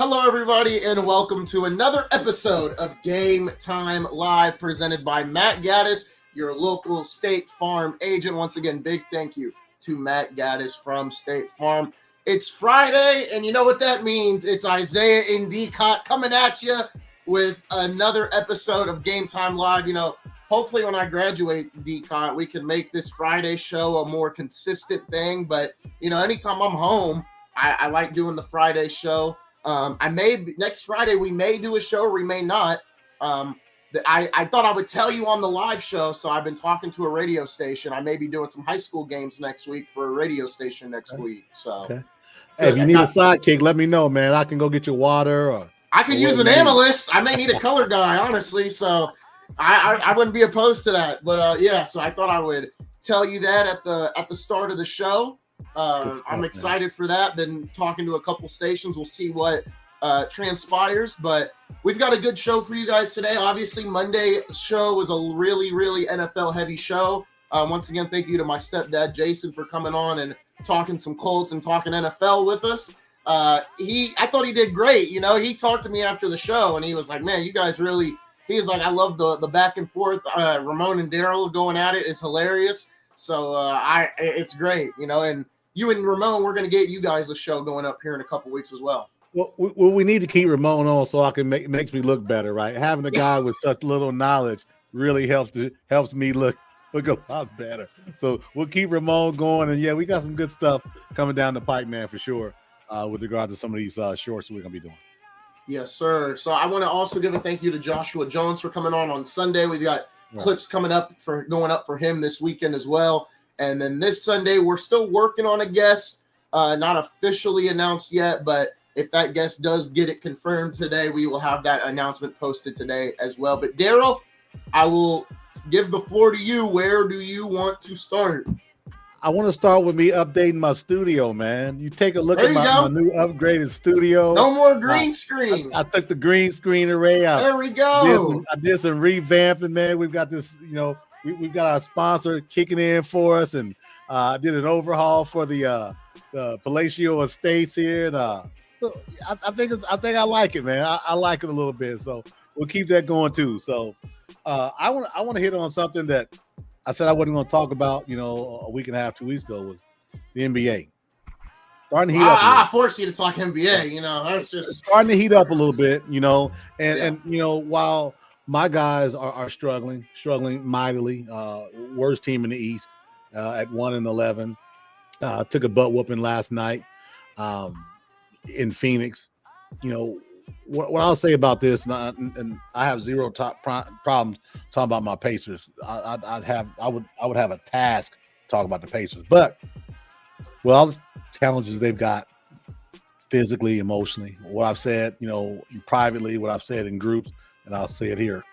Hello, everybody, and welcome to another episode of Game Time Live, presented by Matt Gaddis, your local State Farm agent. Once again, big thank you to Matt Gaddis from State Farm. It's Friday, and you know what that means. It's Isaiah Indicott coming at you with another episode of Game Time Live. Hopefully when I graduate, Decott, we can make this Friday show a more consistent thing. But, anytime I'm home, I like doing the Friday show. Next Friday we may do a show, or we may not. I thought I would tell you on the live show, so I've been talking to a radio station. I may be doing some high school games next week for a radio station next week. So, okay. Hey, if you need a sidekick, let me know, man. I can go get you water, or I could use an analyst. I may need a color guy, honestly. So, I wouldn't be opposed to that. But yeah, so I thought I would tell you that at the start of the show. I'm excited for that. Been talking to a couple stations. We'll see what transpires, but we've got a good show for you guys today. Obviously, Monday's show was a really, really NFL heavy show. Once again, thank you to my stepdad, Jason, for coming on and talking some Colts and talking NFL with us. I thought he did great. He talked to me after the show and he was like, man, you guys really, he was like, I love the back and forth. Ramon and Darrell going at it is hilarious. So it's great, and you and Ramon, we're going to get you guys a show going up here in a couple weeks as well. Well, we need to keep Ramon on so I can makes me look better, right? Having a guy with such little knowledge really helps me look a lot better. So we'll keep Ramon going, and yeah, we got some good stuff coming down the pipe, man, for sure. With regard to some of these shorts we're gonna be doing. Yes, sir. So I want to also give a thank you to Joshua Jones for coming on Sunday. We've got clips coming up going up for him this weekend as well. And then this Sunday, we're still working on a guest, not officially announced yet, but if that guest does get it confirmed today, we will have that announcement posted today as well. But Darrell, I will give the floor to you. Where do you want to start? I want to start with me updating my studio, man. You take a look at my new upgraded studio. No more green screen. I took the green screen array out. There we go. I did some revamping, man. We've got this, we've got our sponsor kicking in for us, and I did an overhaul for the Palacio Estates here. And I think I like it, man. I like it a little bit, so we'll keep that going too. So I want to hit on something that I said I wasn't going to talk about, a week and a half, 2 weeks ago, was the NBA. Starting to heat up. I forced you to talk NBA, that's just starting to heat up a little bit, and while my guys are struggling mightily, worst team in the East at 1-11, took a butt whooping last night in Phoenix. What I'll say about this, and I have zero problems talking about my Pacers. I would have a task to talk about the Pacers, but with all the challenges they've got physically, emotionally, what I've said, privately, what I've said in groups, and I'll say it here.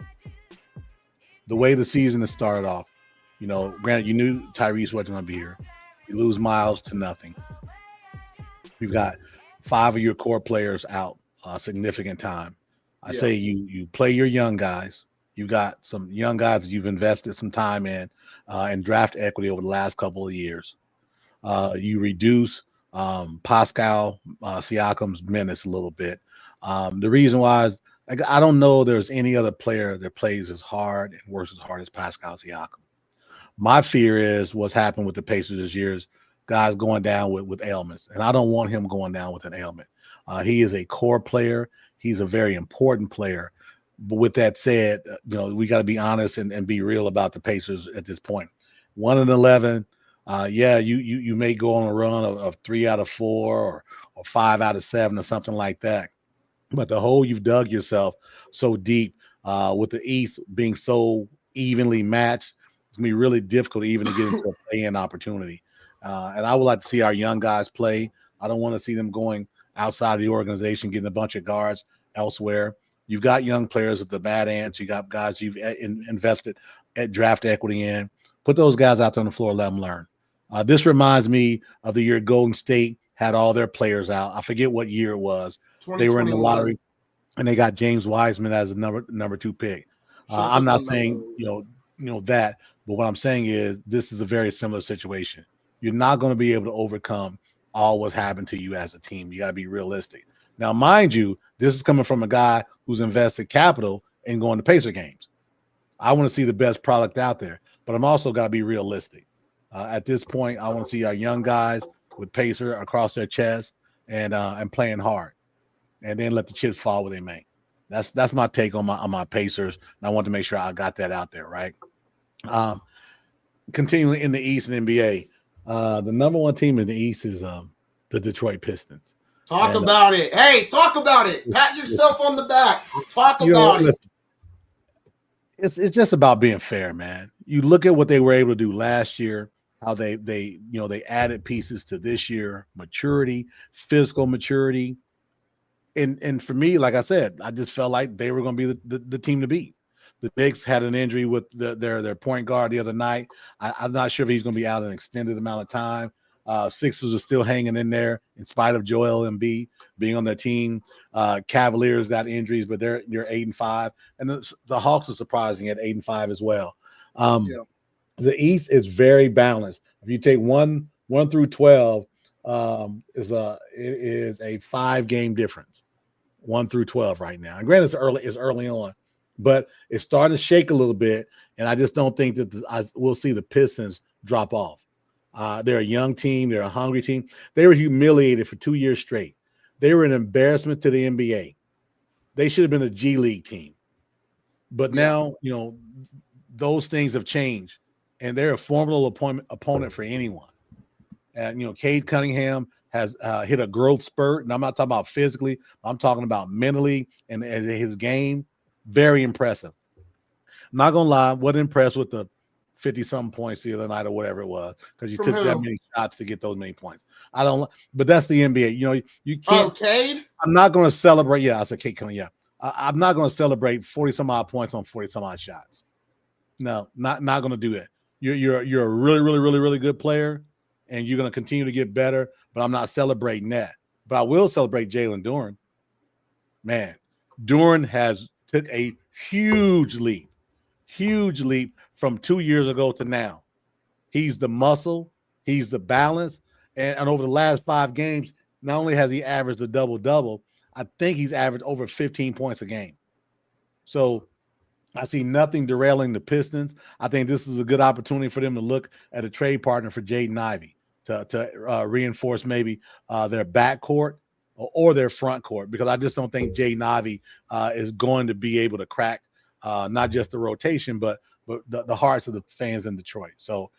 The way the season has started off, granted, you knew Tyrese wasn't going to be here. You lose Miles to nothing. You've got 5 of your core players out. Significant time. I say you play your young guys. You got some young guys that you've invested some time in and draft equity over the last couple of years. You reduce Pascal Siakam's minutes a little bit. The reason why is I don't know there's any other player that plays as hard and works as hard as Pascal Siakam. My fear is what's happened with the Pacers this year is guys going down with ailments, and I don't want him going down with an ailment. He is a core player. He's a very important player. But with that said, we got to be honest and be real about the Pacers at this point. 1-11, you may go on a run of 3 out of 4 or 5 out of 7 or something like that. But the hole you've dug yourself so deep with the East being so evenly matched, it's going to be really difficult even to get into a play-in opportunity. And I would like to see our young guys play. I don't want to see them going outside of the organization, getting a bunch of guards elsewhere. You've got young players at the Bad Ants. You got guys you've invested at draft equity in. Put those guys out there on the floor, let them learn. This reminds me of the year Golden State had all their players out. I forget what year it was. They were in the lottery, and they got James Wiseman as a number 2 pick. I'm not saying that, but what I'm saying is this is a very similar situation. You're not going to be able to overcome all what's happened to you as a team. You got to be realistic. Now, mind you, this is coming from a guy who's invested capital in going to Pacer games. I want to see the best product out there, but I'm also got to be realistic. At this point, I want to see our young guys with Pacer across their chest and playing hard, and then let the chips fall where they may. That's my take on my Pacers, and I want to make sure I got that out there, right? Continuing in the East and NBA, the number one team in the East is the Detroit Pistons. Talk about it. Hey, talk about it. Pat yourself on the back. Talk about it. Listen, it's just about being fair, man. You look at what they were able to do last year, how they added pieces to this year, maturity, physical maturity. And for me, like I said, I just felt like they were going to be the team to beat. The Knicks had an injury with their point guard the other night. I'm not sure if he's going to be out an extended amount of time. Sixers are still hanging in there in spite of Joel Embiid being on their team. Cavaliers got injuries, but they're 8-5, and the Hawks are surprising at 8-5 as well. The East is very balanced. If you take 1 through 12, it is a 5-game difference. 1 through 12 right now. And granted, it's early on, but it's starting to shake a little bit, and I just don't think that we'll see the Pistons drop off. They're a young team. They're a hungry team. They were humiliated for 2 years straight. They were an embarrassment to the NBA. They should have been a G League team. But now, those things have changed, and they're a formidable opponent for anyone. And, Cade Cunningham has hit a growth spurt, and I'm not talking about physically. I'm talking about mentally and his game. Very impressive. I'm not going to lie. Wasn't impressed with the 50-something points the other night or whatever it was, because you took that many shots to get those many points. But that's the NBA. You can't. Oh, Cade? I'm not going to celebrate. Yeah, I said Cade Cunningham. Yeah. I'm not going to celebrate 40-some-odd points on 40-some-odd shots. No, not going to do that. You're a really, really, really, really good player, and you're going to continue to get better, but I'm not celebrating that. But I will celebrate Jalen Duren. Man, Duren has took a huge leap from 2 years ago to now. He's the muscle, he's the balance, and over the last 5 games, not only has he averaged a double-double, I think he's averaged over 15 points a game. So I see nothing derailing the Pistons. I think this is a good opportunity for them to look at a trade partner for Jaden Ivey to reinforce maybe their backcourt or their front court, because I just don't think Jaden Ivey is going to be able to crack not just the rotation, but the hearts of the fans in Detroit. So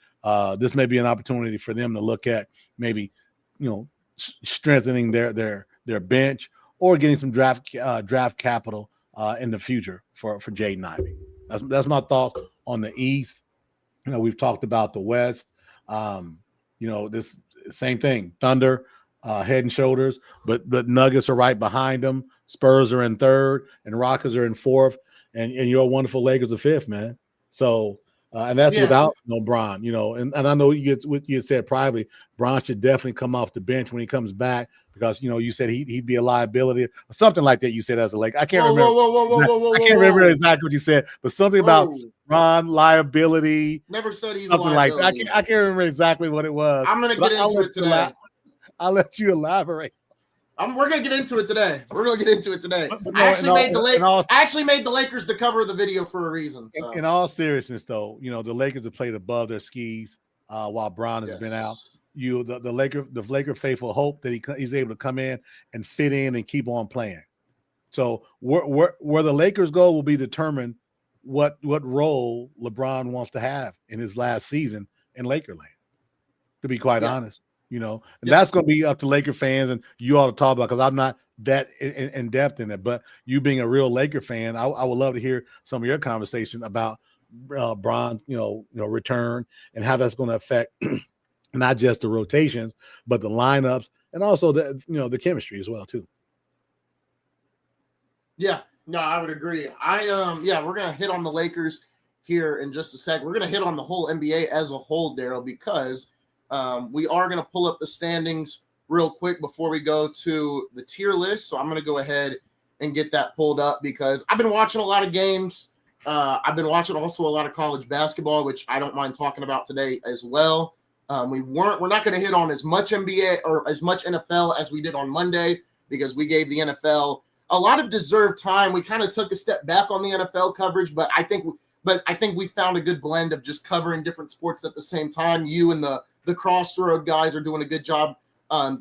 this may be an opportunity for them to look at maybe, strengthening their bench or getting some draft capital in the future for Jaden Ivey. That's my thoughts on the East. We've talked about the West. This same thing. Thunder, head and shoulders, but Nuggets are right behind them. Spurs are in third, and Rockets are in fourth, and your wonderful Lakers are fifth, man. So, and that's without Bron. And I know you said privately, Bron should definitely come off the bench when he comes back, because you said he'd be a liability or something like that. You said as a Laker. I can't remember. I can't remember exactly what you said, but something about Bron liability. Never said he's something a liability. Like that. I can't remember exactly what it was. I'm gonna get into it today. I'll let you elaborate. We're gonna get into it today. I actually made the Lakers the cover of the video for a reason. So. In all seriousness, though, the Lakers have played above their skis while Bron has been out. The Laker faithful hope that he's able to come in and fit in and keep on playing. So where the Lakers go will be determined what role LeBron wants to have in his last season in Lakerland. To be quite honest. And that's going to be up to Laker fans, and you ought to talk about, because I'm not that in depth in it. But you being a real Laker fan, I would love to hear some of your conversation about Bron, return, and how that's going to affect not just the rotations, but the lineups, and also the chemistry as well too. Yeah, no, I would agree. We're gonna hit on the Lakers here in just a sec. We're gonna hit on the whole NBA as a whole, Darrell, because we are going to pull up the standings real quick before we go to the tier list. So I'm going to go ahead and get that pulled up, because I've been watching a lot of games. I've been watching also a lot of college basketball, which I don't mind talking about today as well. We're not going to hit on as much NBA or as much NFL as we did on Monday, because we gave the NFL a lot of deserved time. We kind of took a step back on the NFL coverage, but I think we found a good blend of just covering different sports at the same time. You and the Crossroad guys are doing a good job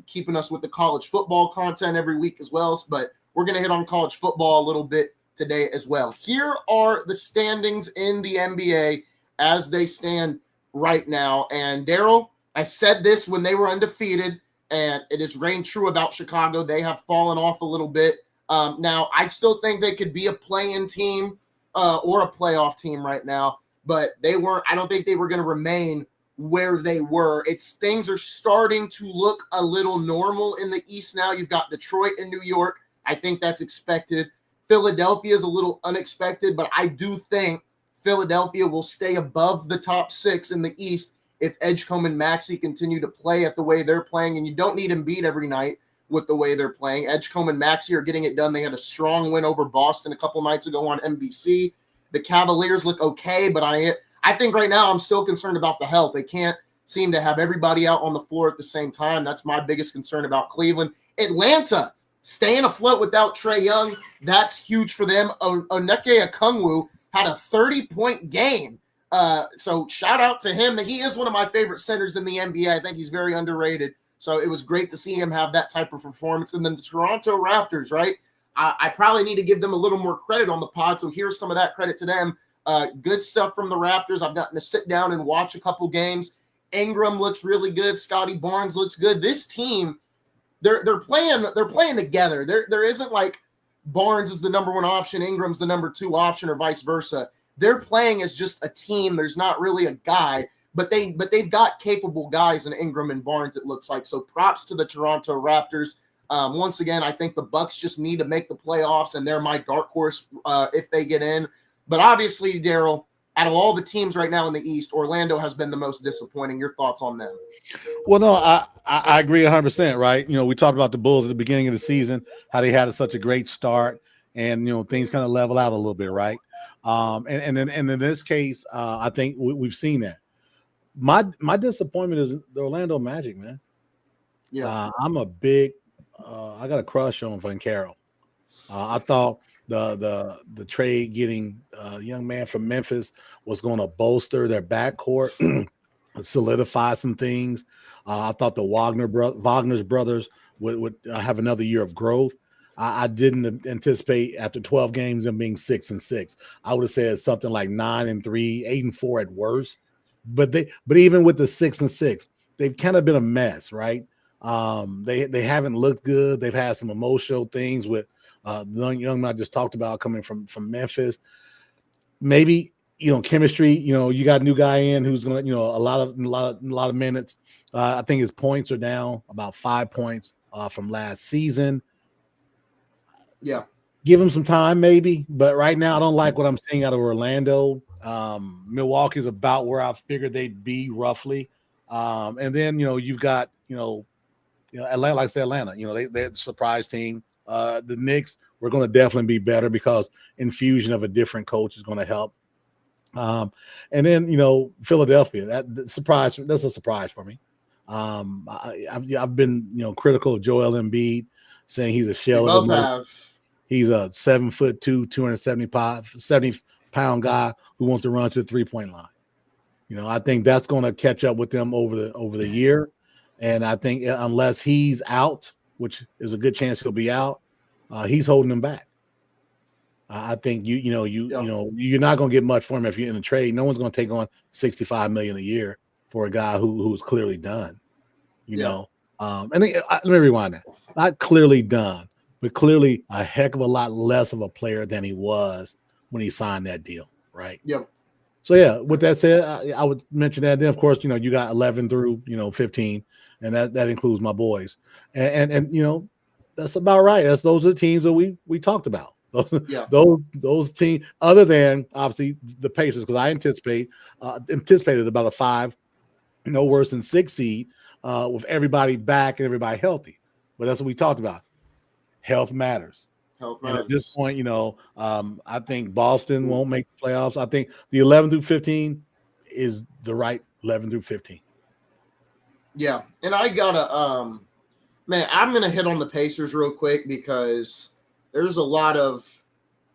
keeping us with the college football content every week as well. But we're going to hit on college football a little bit today as well. Here are the standings in the NBA as they stand right now. And Darrell, I said this when they were undefeated, and it is reigned true about Chicago. They have fallen off a little bit. Now, I still think they could be a play-in team or a playoff team right now, but they weren't. I don't think they were going to remain where they were. Things are starting to look a little normal in the East now. You've got Detroit and New York. I think that's expected. Philadelphia is a little unexpected, but I do think Philadelphia will stay above the top 6 in the East if Edgecombe and Maxey continue to play at the way they're playing. And you don't need Embiid every night with the way they're playing. Edgecombe and Maxey are getting it done. They had a strong win over Boston a couple nights ago on NBC. The Cavaliers look okay, but I think right now I'm still concerned about the health. They can't seem to have everybody out on the floor at the same time. That's my biggest concern about Cleveland. Atlanta staying afloat without Trae Young. That's huge for them. Onyeka Okongwu had a 30-point game. So shout out to him. He is one of my favorite centers in the NBA. I think he's very underrated. So it was great to see him have that type of performance. And then the Toronto Raptors, right? I probably need to give them a little more credit on the pod. So here's some of that credit to them. Good stuff from the Raptors. I've gotten to sit down and watch a couple games. Ingram looks really good. Scotty Barnes looks good. This team, they're playing together. There isn't like Barnes is the number 1 option, Ingram's the number 2 option, or vice versa. They're playing as just a team. There's not really a guy, but they've got capable guys in Ingram and Barnes, it looks like. So props to the Toronto Raptors. Once again, I think the Bucks just need to make the playoffs, and they're my dark horse if they get in. But obviously, Darrell, out of all the teams right now in the East, Orlando has been the most disappointing. Your thoughts on them? Well, no, I agree 100%, right? We talked about the Bulls at the beginning of the season, how they had such a great start, and, things kind of level out a little bit, right? And in this case, I think we've seen that. My disappointment is the Orlando Magic, man. Yeah. I'm a big I got a crush on Van Carroll. I thought the trade getting a young man from Memphis was going to bolster their backcourt, solidify some things. I thought the Wagner's brothers would have another year of growth. I didn't anticipate after 12 games them being 6-6. I would have said something like 9-3, 8-4 at worst. But even with the 6-6, they've kind of been a mess, right? They haven't looked good. They've had some emotional things with the young man I just talked about coming from Memphis. Maybe chemistry. You got a new guy in who's going to a lot of minutes. I think his points are down about 5 points from last season. Yeah, give him some time, maybe. But right now, I don't like what I'm seeing out of Orlando. Milwaukee's about where I figured they'd be roughly. And then you've got Atlanta, like I said, Atlanta. They're the surprise team. The Knicks were going to definitely be better because infusion of a different coach is going to help. And then Philadelphia. That's a surprise for me. I've been critical of Joel Embiid, saying he's a shell of a he's a 7'2", 270-pound guy who wants to run to the 3-point line. I think that's going to catch up with them over the year. And I think unless he's out, which is a good chance he'll be out, he's holding them back. I think you're not going to get much for him if you're in a trade. No one's going to take on $65 million a year for a guy who's clearly done. And let me rewind that. Not clearly done, but clearly a heck of a lot less of a player than he was when he signed that deal, right? Yep. So with that said, I would mention that. Then of course, you got 11 through 15, and that includes my boys, and that's about right. Those are the teams that we talked about. Those teams, other than obviously the Pacers, because I anticipated about a 5, no worse than 6 seed, with everybody back and everybody healthy. But that's what we talked about. Health matters. And at this point, I think Boston won't make the playoffs. I think the 11 through 15 is the right 11 through 15. Yeah, and I gotta Man, I'm going to hit on the Pacers real quick because there's a lot of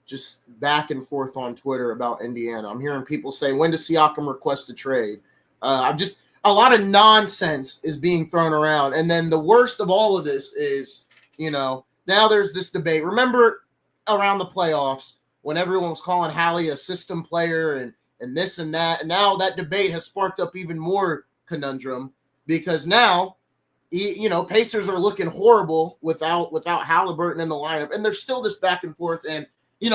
just back and forth on Twitter about Indiana. I'm hearing people say, when does Siakam request a trade? A lot of nonsense is being thrown around. And then the worst of all of this is, now there's this debate. Remember around the playoffs when everyone was calling Hallie a system player and this and that. And now that debate has sparked up even more conundrum because now, Pacers are looking horrible without Halliburton in the lineup. And there's still this back and forth. And, we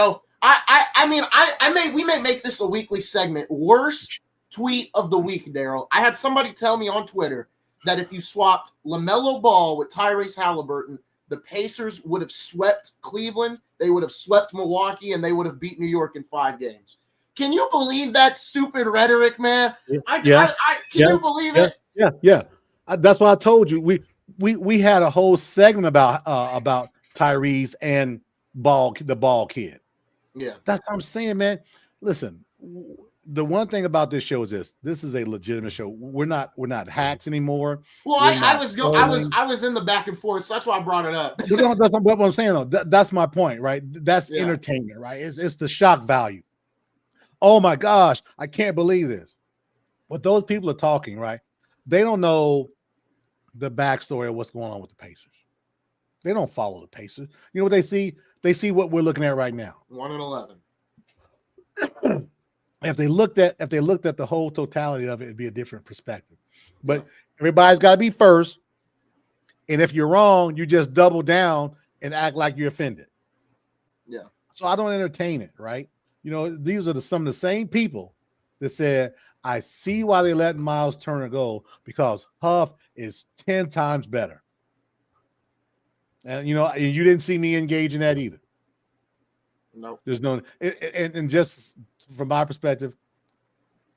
may make this a weekly segment. Worst tweet of the week, Darrell. I had somebody tell me on Twitter that if you swapped LaMelo Ball with Tyrese Halliburton, the Pacers would have swept Cleveland, they would have swept Milwaukee, and they would have beat New York in 5 games. Can you believe that stupid rhetoric, man? Can you believe it? Yeah. That's why I told you we had a whole segment about Tyrese and the ball kid. Yeah, that's what I'm saying, man. Listen, the one thing about this show is this is a legitimate show. We're not hacks anymore. Well, I was in the back and forth, so that's why I brought it up. That's what I'm saying, though. That's my point, right? That's entertainment, right? It's the shock value. Oh my gosh, I can't believe this. What those people are talking, right? They don't know the backstory of what's going on with the Pacers. They don't follow the Pacers. You know what they see? They see what we're looking at right now. 1-11. If they looked at the whole totality of it, it'd be a different perspective. But everybody's got to be first. And if you're wrong, you just double down and act like you're offended. Yeah. So I don't entertain it, right? These are some of the same people that said, I see why they let Miles Turner go because Huff is 10 times better. And, you didn't see me engage in that either. No. There's no – and just from my perspective,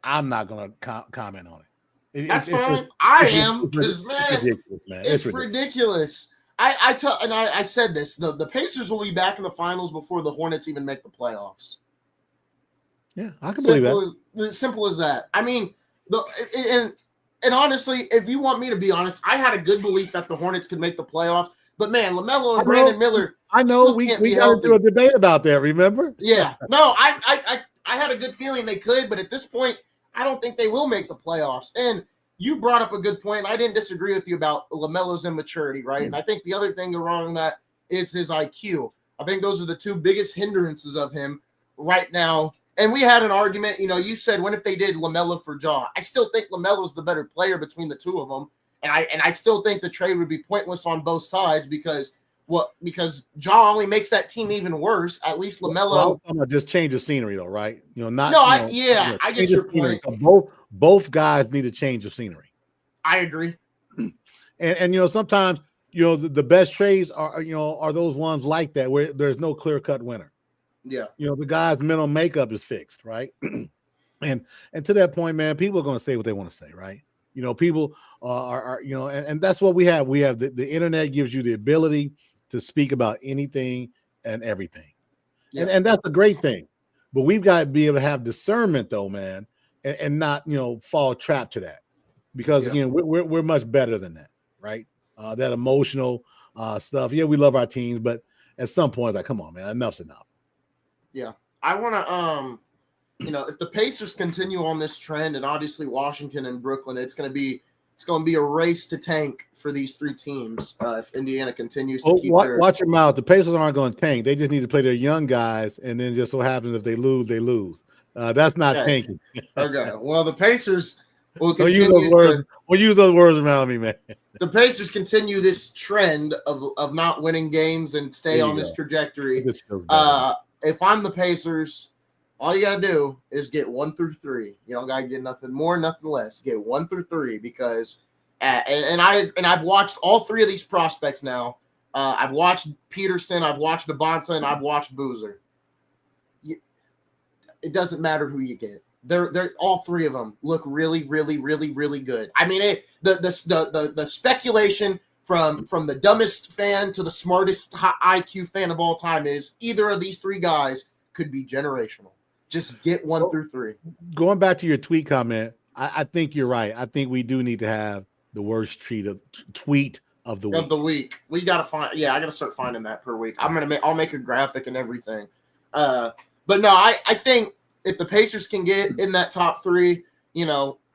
I'm not going to comment on it. That's fine. I am because, man, it's ridiculous. I said this. The Pacers will be back in the finals before the Hornets even make the playoffs. Yeah, I can believe that. Simple as that. I mean, and honestly, if you want me to be honest, I had a good belief that the Hornets could make the playoffs. But man, LaMelo and Brandon Miller. I know we got into a debate about that. Remember? Yeah. No, I had a good feeling they could, but at this point, I don't think they will make the playoffs. And you brought up a good point. I didn't disagree with you about LaMelo's immaturity, right? And I think the other thing wrong with that is his IQ. I think those are the two biggest hindrances of him right now. And we had an argument. You said, when if they did LaMelo for Ja? I still think LaMelo's the better player between the two of them. And I still think the trade would be pointless on both sides because Ja only makes that team even worse. At least LaMelo. I'm gonna just change the scenery, though, right? I get your point. Both guys need a change of scenery. I agree. And sometimes the best trades are those ones like that where there's no clear cut winner. Yeah. The guy's mental makeup is fixed, right? and to that point, man, people are going to say what they want to say, right? People are and that's what we have. We have the internet gives you the ability to speak about anything and everything. Yeah. And that's a great thing. But we've got to be able to have discernment, though, man, and not fall trapped to that. Because again, we're much better than that, right? That emotional stuff. Yeah, we love our teams, but at some point, like, come on, man, enough's enough. Yeah. I want to if the Pacers continue on this trend, and obviously Washington and Brooklyn, it's going to be a race to tank for these three teams if Indiana continues to keep watch your mouth. The Pacers aren't going to tank. They just need to play their young guys, and then just so happens if they lose, they lose. That's not tanking. Okay. Well, the Pacers will continue. We'll use those words around me, man. The Pacers continue this trend of not winning games and stay on this trajectory. If I'm the Pacers, all you gotta do is get 1 through 3. You don't gotta get nothing more, nothing less. Get 1 through 3 because, I've watched all 3 of these prospects now. I've watched Peterson, I've watched Devonta, and I've watched Boozer. It doesn't matter who you get. They're all 3 of them look really, really, really, really good. I mean, the speculation from the dumbest fan to the smartest IQ fan of all time is either of these 3 guys could be generational. Just get 1 through 3. Going back to your tweet comment, I think you're right. I think we do need to have the worst tweet of the week. We gotta find. Yeah, I gotta start finding that per week. I'll make a graphic and everything. But no, I think if the Pacers can get in that top 3,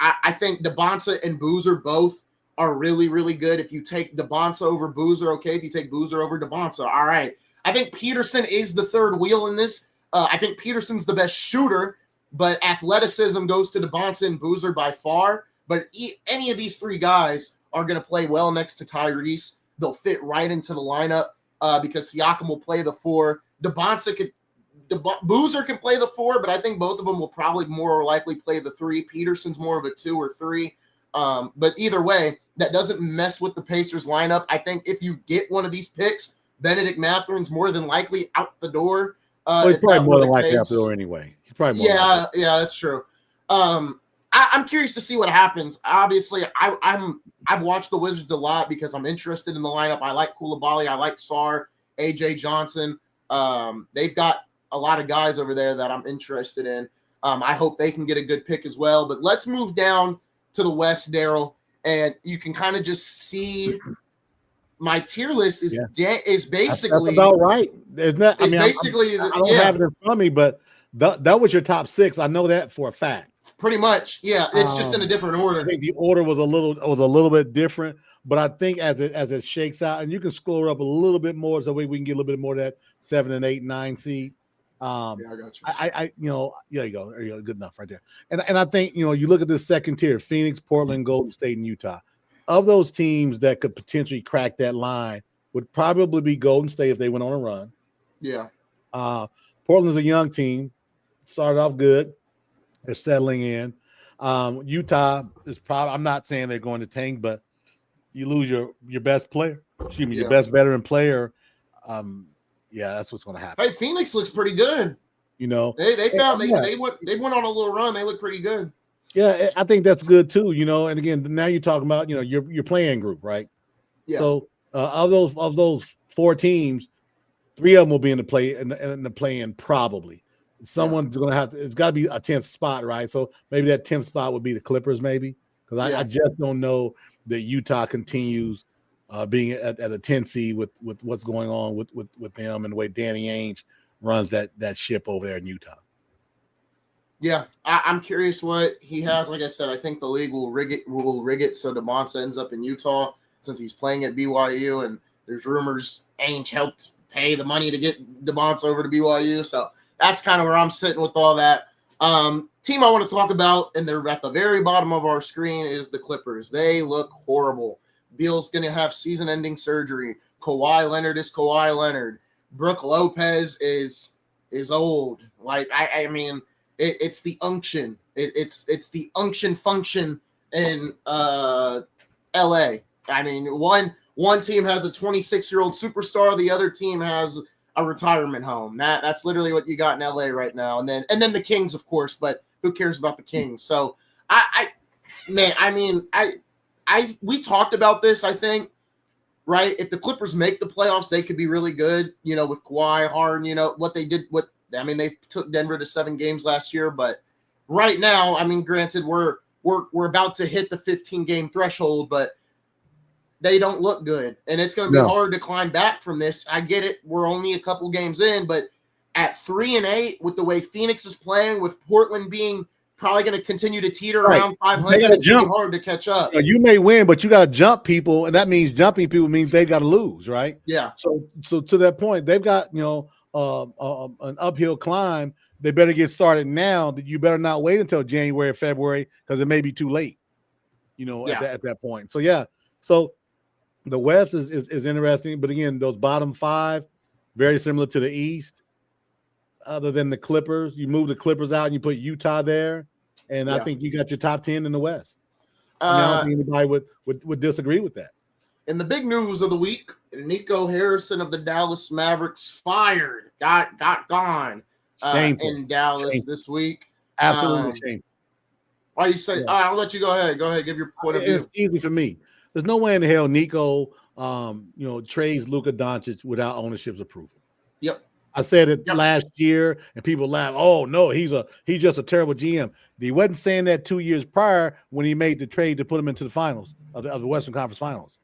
I think DeBonsa and Boozer both are really, really good. If you take DeBonsa over Boozer, okay. If you take Boozer over DeBonsa, all right. I think Peterson is the third wheel in this. I think Peterson's the best shooter, but athleticism goes to DeBonsa and Boozer by far. But any of these 3 guys are going to play well next to Tyrese. They'll fit right into the lineup because Siakam will play the 4. Boozer can play the 4, but I think both of them will probably more likely play the 3. Peterson's more of a 2 or 3. But either way, that doesn't mess with the Pacers lineup. I think if you get one of these picks, Benedict Matherin's more than likely out the door. He's probably more than likely out the door anyway. He's probably more yeah, that's true. I'm curious to see what happens. Obviously, I've watched the Wizards a lot because I'm interested in the lineup. I like Koulibaly, I like Sarr, AJ Johnson. They've got a lot of guys over there that I'm interested in. I hope they can get a good pick as well. But let's move down to the West, Darrell, and you can kind of just see my tier list is basically that's about right. Isn't that? I don't have it in front of me, but that was your top 6. I know that for a fact. Pretty much, yeah. It's just in a different order. I think the order was a little bit different, but I think as it shakes out, and you can scroll up a little bit more so we can get a little bit more of that 7 and 8, 9 seed. I got you. There you go. There you go. Good enough right there. And I think you look at this second tier: Phoenix, Portland, Golden State, and Utah. Of those teams that could potentially crack that line would probably be Golden State if they went on a run. Yeah. Portland's a young team, started off good. They're settling in. Utah is probably. I'm not saying they're going to tank, but you lose your best player. Excuse me, your best veteran player. That's what's going to happen. Hey, Phoenix looks pretty good. They went on a little run. They look pretty good. Yeah, I think that's good too. And again, now you're talking about your playing group, right? Yeah. So of those 4 teams, 3 of them will be in the play-in probably. Someone's going to have to. It's got to be a 10th spot, right? So maybe that 10th spot would be the Clippers, maybe, because I just don't know that Utah continues being at a 10 seed with what's going on with them and the way Danny Ainge runs that ship over there in Utah. Yeah, I'm curious what he has. Like I said, I think the league will rig it so DeMonsa ends up in Utah since he's playing at BYU, and there's rumors Ainge helped pay the money to get DeMonsa over to BYU. So that's kind of where I'm sitting with all that. Team I want to talk about, and they're at the very bottom of our screen, is the Clippers. They look horrible. Beal's going to have season-ending surgery. Kawhi Leonard is Kawhi Leonard. Brook Lopez is old. Like I mean. It's the unction. It's the unction function in LA. I mean, one team has a 26-year-old superstar, the other team has a retirement home. That's literally what you got in LA right now. And then the Kings, of course, but who cares about the Kings? So we talked about this, I think, right? If the Clippers make the playoffs, they could be really good, with Kawhi, Harden, what they did, they took Denver to 7 games last year, but right now, granted, we're about to hit the 15-game threshold, but they don't look good, and it's going to be hard to climb back from this. I get it. We're only a couple games in, but at 3-8, with the way Phoenix is playing, with Portland being probably going to continue to teeter around 500, it's going to be hard to catch up. You may win, but you got to jump people, and that means jumping people means they got to lose, right? Yeah. So to that point, they've got an uphill climb. They better get started now. You better not wait until January or February because it may be too late. At that point. So the West is interesting, but again, those bottom 5 very similar to the East. Other than the Clippers, you move the Clippers out and you put Utah there, and I think you got your top 10 in the West. I don't think anybody would disagree with that. In the big news of the week, Nico Harrison of the Dallas Mavericks got gone in Dallas this week. Absolutely shameful. Why you say? I'll let you go ahead. Go ahead, give your point of view. It's easy for me. There's no way in the hell Nico, trades Luka Doncic without ownership's approval. Yep. I said it last year, and people laugh. Oh no, he's just a terrible GM. He wasn't saying that 2 years prior when he made the trade to put him into the finals of the Western Conference Finals.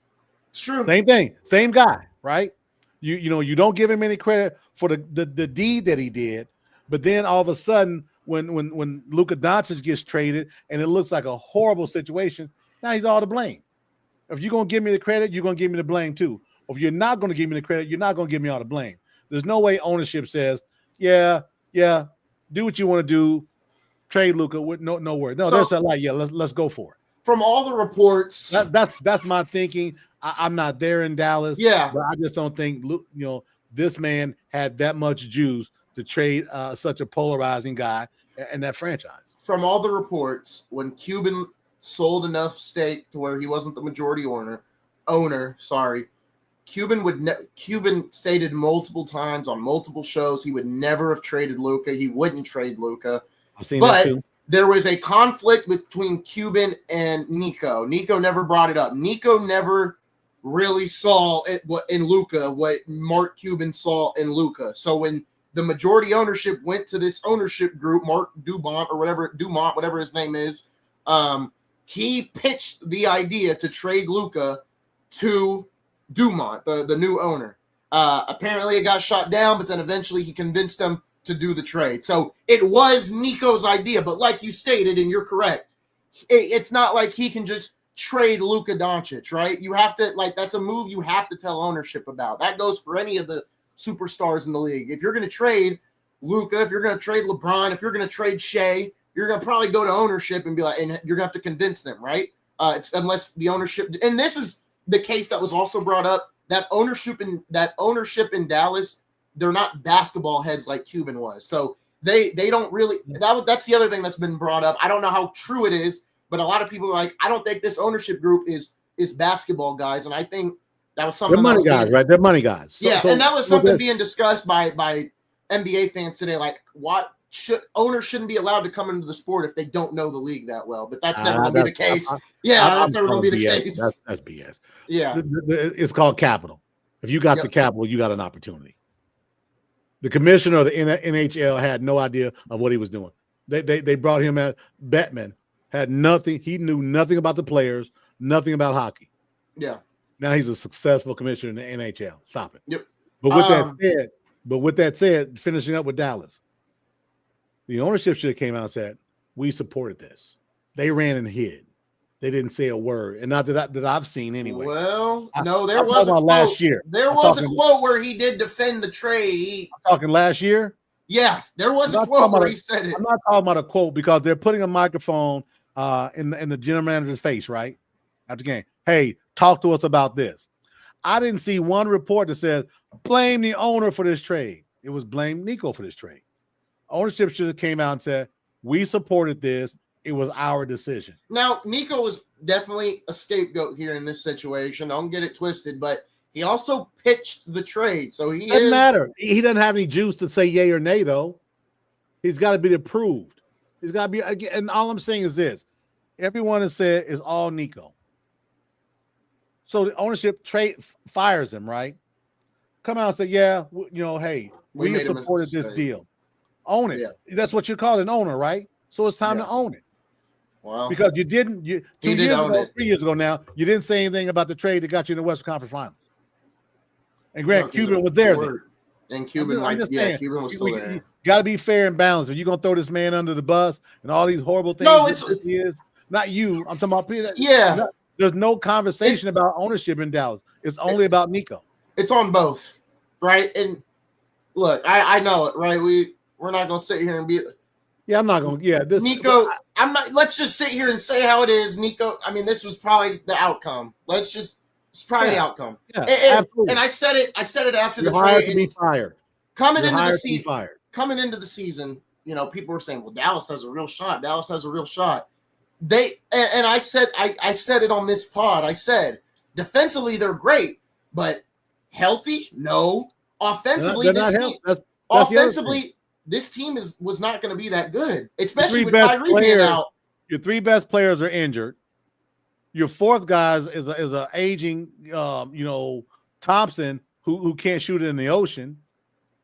It's true. Same thing, same guy, right? You don't give him any credit for the deed that he did, but then all of a sudden, when Luka Doncic gets traded and it looks like a horrible situation, now he's all to blame. If you're gonna give me the credit, you're gonna give me the blame too. If you're not gonna give me the credit, you're not gonna give me all the blame. There's no way ownership says, yeah, do what you want to do, trade Luka with no word. No, there's a like, yeah, let's go for it. From all the reports, that's my thinking. I'm not there in Dallas. Yeah, but I just don't think this man had that much juice to trade such a polarizing guy in that franchise. From all the reports, when Cuban sold enough stake to where he wasn't the majority owner, Cuban stated multiple times on multiple shows he would never have traded Luka. He wouldn't trade Luka. I've seen that too. There was a conflict between Cuban and Nico. Nico never brought it up. Nico never really saw in Luka what Mark Cuban saw in Luka. So when the majority ownership went to this ownership group, Mark Dumont, whatever his name is, he pitched the idea to trade Luka to Dumont, the new owner. Apparently it got shot down, but then eventually he convinced them to do the trade. So it was Nico's idea, but like you stated, and you're correct, it's not like he can just trade Luka Doncic, right? You have to, that's a move you have to tell ownership about. That goes for any of the superstars in the league. If you're going to trade Luka, if you're going to trade LeBron, if you're going to trade Shea, you're going to probably go to ownership and be like, and you're going to have to convince them, right? Unless the ownership, and this is the case that was also brought up, that ownership in Dallas, they're not basketball heads like Cuban was. So they don't really, that's the other thing that's been brought up. I don't know how true it is, but a lot of people are like, I don't think this ownership group is basketball guys. And I think that was something. They're money guys, right? They're money guys. And that was something being discussed by NBA fans today. Like, owners shouldn't be allowed to come into the sport if they don't know the league that well. But that's never going to be the case. That's never going to be the case. That's BS. Yeah. It's called capital. If you got the capital, you got an opportunity. The commissioner of the NHL had no idea of what he was doing. They brought him at Bettman, had nothing. He knew nothing about the players, nothing about hockey. Yeah. Now he's a successful commissioner in the NHL. Stop it. Yep. But with that said, finishing up with Dallas, the ownership should have came out and said, we supported this. They ran and hid. They didn't say a word, and not that I've seen anyway. Well, no, there was a quote last year. There was a quote where he did defend the trade. I'm talking last year. Yeah, there was a quote where he said it. I'm not talking about a quote because they're putting a microphone in the general manager's face right after the game. Hey, talk to us about this. I didn't see one report that says blame the owner for this trade. It was blame Nico for this trade. Ownership should have came out and said we supported this. It was our decision. Now, Nico was definitely a scapegoat here in this situation. Don't get it twisted, but he also pitched the trade. So he doesn't matter. He doesn't have any juice to say yay or nay, though. He's got to be approved. He's got to be, and all I'm saying is this. Everyone has said is all Nico. So the ownership fires him, right? Come out and say, yeah, hey, we supported this deal. Own it. Yeah. That's what you call an owner, right? So it's time to own it. Wow. Because you didn't, 3 years ago now, you didn't say anything about the trade that got you in the Western Conference Finals. And Grant Cuban was there. And Cuban, Cuban was still there. You got to be fair and balanced. If you're going to throw this man under the bus and all these horrible things, he is not you. I'm talking about Peter. Yeah. There's no conversation about ownership in Dallas. It's only about Nico. It's on both, right? And look, I know it, right? We're not going to sit here and be. Yeah, I'm not going to. Yeah, this Nico. I'm not. Let's just sit here and say how it is, Nico. I mean, this was probably the outcome. It's probably the outcome. Yeah, and I said it. After the trade. To be fired. Coming into the season, people were saying, "Well, Dallas has a real shot. Dallas has a real shot." I said it on this pod. I said defensively they're great, but healthy, no. Offensively, this team was not going to be that good, especially with Kyrie being out. Your 3 best players are injured. Your 4th guy is a aging, Thompson who can't shoot it in the ocean.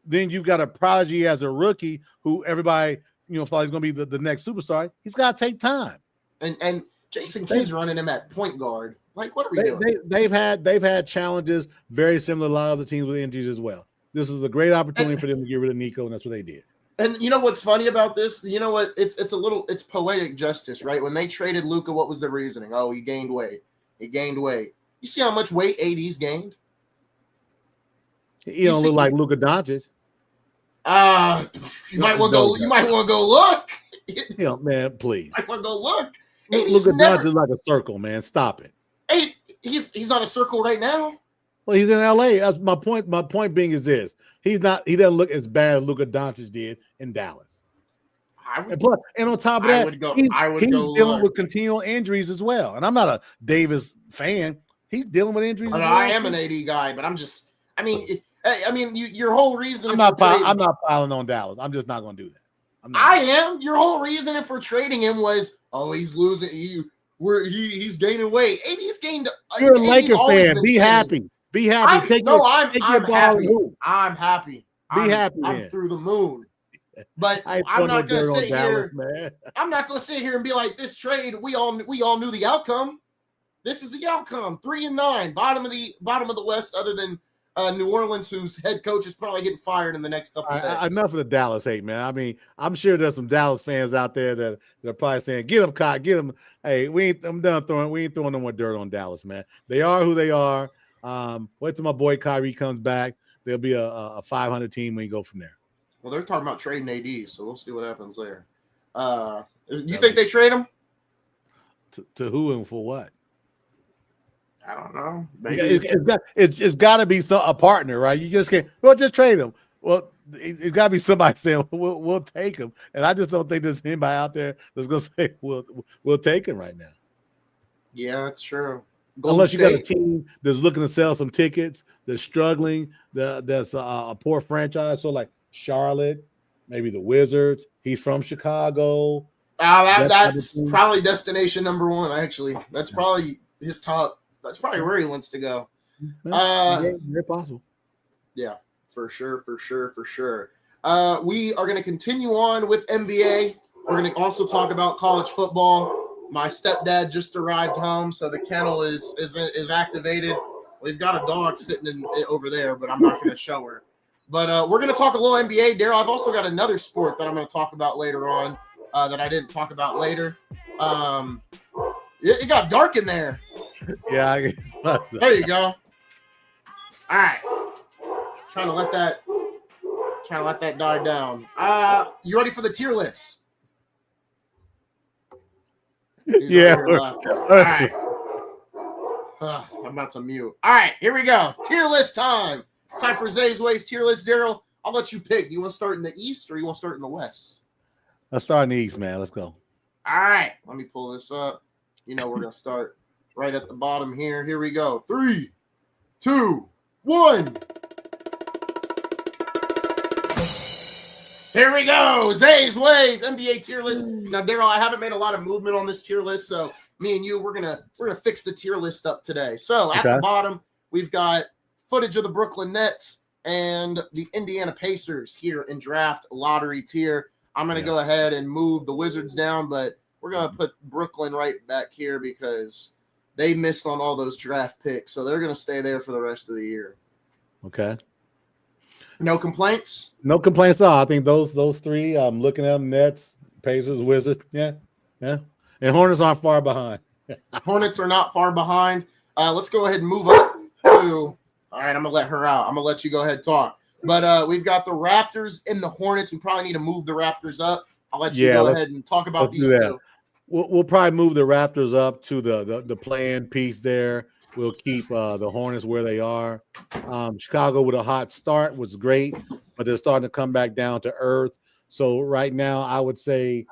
Then you've got a prodigy as a rookie who everybody thought he's going to be the next superstar. He's got to take time. And Jason Kidd's running him at point guard. Like, what are we doing? They've had challenges very similar to a lot of other teams with injuries as well. This is a great opportunity for them to get rid of Nico, and that's what they did. And you know what's funny about this? You know what? It's poetic justice, right? When they traded Luka, what was the reasoning? Oh, he gained weight. He gained weight. You see how much weight AD's gained? He don't look like Luka Doncic. You might want to go look. Man, please. I want to go look. Luka Doncic is like a circle, man. Stop it. Hey, he's on a circle right now. Well, he's in LA. That's my point. My point being is this: he doesn't look as bad as Luka Doncic did in Dallas. And on top of that, he's dealing with continual injuries as well. And I'm not a Davis fan. He's dealing with injuries. I am an AD guy, but your whole reason. I'm not piling on Dallas. I'm just not going to do that. I am. Your whole reason for trading him was, he's losing. He's gaining weight. AD's gained. You're a Lakers fan. Be happy. Be happy. I'm happy. I'm happy. I'm through the moon. But I'm not going to sit here. Man. I'm not going to sit here and be like, this trade. We all knew the outcome. This is the outcome. 3-9, bottom of the West. Other than New Orleans, whose head coach is probably getting fired in the next couple of days. Enough of the Dallas hate, man. I mean, I'm sure there's some Dallas fans out there that are probably saying, "Get them, Kai, get them." Hey, we ain't throwing no more dirt on Dallas, man. They are who they are. Wait till my boy Kyrie comes back. There'll be a 500 team when you go from there. Well, they're talking about trading AD, so we'll see what happens there. You think they trade him? To who and for what? I don't know. Maybe. It's got to be a partner, right? You just can't. Well, just trade him. Well, it's got to be somebody saying we'll take him, and I just don't think there's anybody out there that's going to say we'll take him right now. Yeah, that's true. Unless you got a team that's looking to sell some tickets, that's struggling, that's a poor franchise, so like Charlotte, maybe the Wizards. He's from Chicago. That's probably destination number one. Actually, that's probably his top. That's probably where he wants to go. Very possible. Yeah, for sure. We are going to continue on with NBA. We're going to also talk about college football. My stepdad just arrived home, so the kennel is activated. We've got a dog sitting over there, but I'm not going to show her. But we're going to talk a little NBA. Darrell, I've also got another sport that I'm going to talk about later on that I didn't talk about later. It got dark in there. Yeah. There you go. All right. Trying to let that die down. You ready for the tier list? Yeah. All right. I'm about to mute. All right, here we go. Tier list time. It's time for Zay's Ways tier list. Darrell, I'll let you pick. Do you want to start in the East or you want to start in the West? Let's start in the East, man. Let's go. All right. Let me pull this up. We're going to start right at the bottom here. Here we go. 3, 2, 1. Here we go. Zay's Ways NBA tier list. Now, Darrell, I haven't made a lot of movement on this tier list, so me and you, we're gonna fix the tier list up today. So at the bottom, we've got footage of the Brooklyn Nets and the Indiana Pacers here in draft lottery tier. I'm gonna go ahead and move the Wizards down, but we're gonna put Brooklyn right back here because they missed on all those draft picks, so they're gonna stay there for the rest of the year. Okay. No complaints? No complaints at all. I think those three, I'm looking at them, Nets, Pacers, Wizards. Yeah. And Hornets aren't far behind. Hornets are not far behind. Let's go ahead and move up to – all right, I'm going to let her out. I'm going to let you go ahead and talk. But we've got the Raptors and the Hornets. We probably need to move the Raptors up. I'll let you go ahead and talk about these two. We'll probably move the Raptors up to the play-in piece there. We'll keep the Hornets where they are. Chicago with a hot start was great, but they're starting to come back down to earth. So right now, I would say,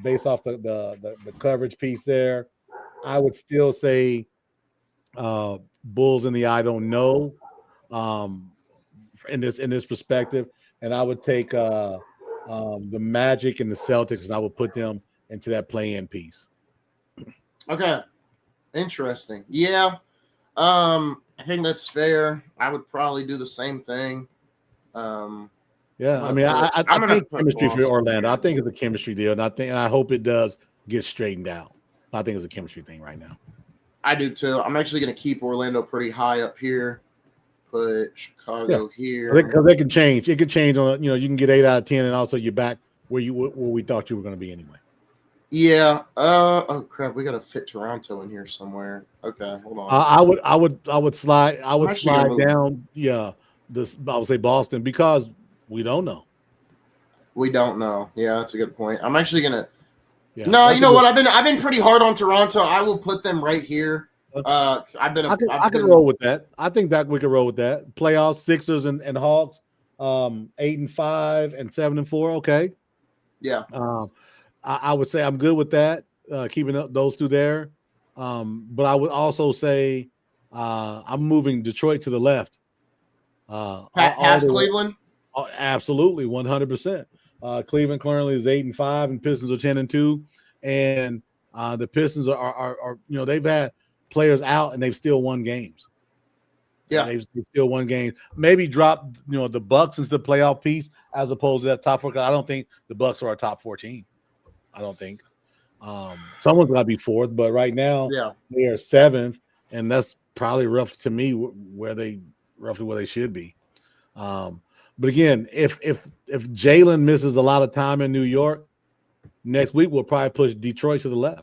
based off the coverage piece there, I would still say Bulls in the I don't know in this perspective, and I would take the Magic and the Celtics, and I would put them into that play-in piece. Okay, interesting. Yeah. I think that's fair. I would probably do the same thing. I think chemistry for Orlando. I think it's a chemistry deal, and I hope it does get straightened out. I think it's a chemistry thing right now. I do too. I'm actually going to keep Orlando pretty high up here. Put Chicago here because they can change. It could change on. You can get 8 out of 10, and also you're back where we thought you were going to be anyway. Yeah. Oh crap. We got to fit Toronto in here somewhere. Okay. Hold on. I would slide. I would slide down. Yeah. I would say Boston because we don't know. We don't know. Yeah, that's a good point. I'm actually gonna. Yeah, no, you know what? I've been pretty hard on Toronto. I will put them right here. I can roll with that. I think that we can roll with that. Playoffs, Sixers and Hawks, 8-5 and 7-4. Okay. Yeah. I would say I'm good with that. Keeping up those two there. But I would also say I'm moving Detroit to the left. Past Cleveland. Absolutely, 100%. Cleveland currently is 8-5, and Pistons are 10-2, and the Pistons are they've had players out and they've still won games. Yeah, they've still won games. Maybe drop the Bucks into the playoff piece as opposed to that top four. I don't think the Bucks are our top 4 team. I don't think someone's got to be 4th, but right now they are 7th, and that's probably roughly to me where they should be. But again, if Jalen misses a lot of time in New York, next week we'll probably push Detroit to the left.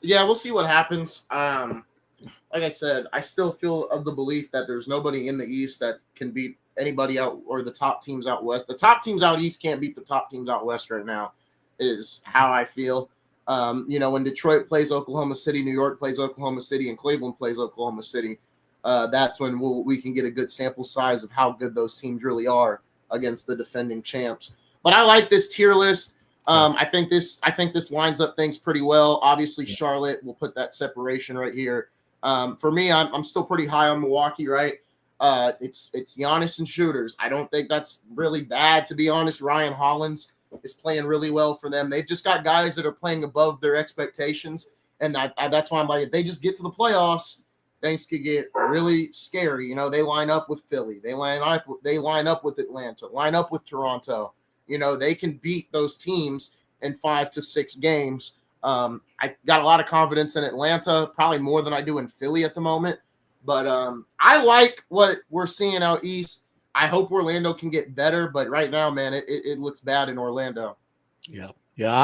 Yeah, we'll see what happens. Like I said, I still feel of the belief that there's nobody in the East that can beat anybody out or the top teams out West. The top teams out East can't beat the top teams out West right now, is how I feel. When Detroit plays Oklahoma City, New York plays Oklahoma City, and Cleveland plays Oklahoma City, that's when we can get a good sample size of how good those teams really are against the defending champs. But I like this tier list. I think this lines up things pretty well. Obviously, Charlotte will put that separation right here. For me, I'm still pretty high on Milwaukee, right? It's Giannis and shooters. I don't think that's really bad, to be honest. Ryan Hollins is playing really well for them. They've just got guys that are playing above their expectations, and that's why I'm like, if they just get to the playoffs, things could get really scary. They line up with Philly, they line up with Atlanta, line up with Toronto. They can beat those teams in 5 to 6 games. I got a lot of confidence in Atlanta, probably more than I do in Philly at the moment. But I like what we're seeing out East. I hope Orlando can get better, but right now, man, it looks bad in Orlando. Yeah,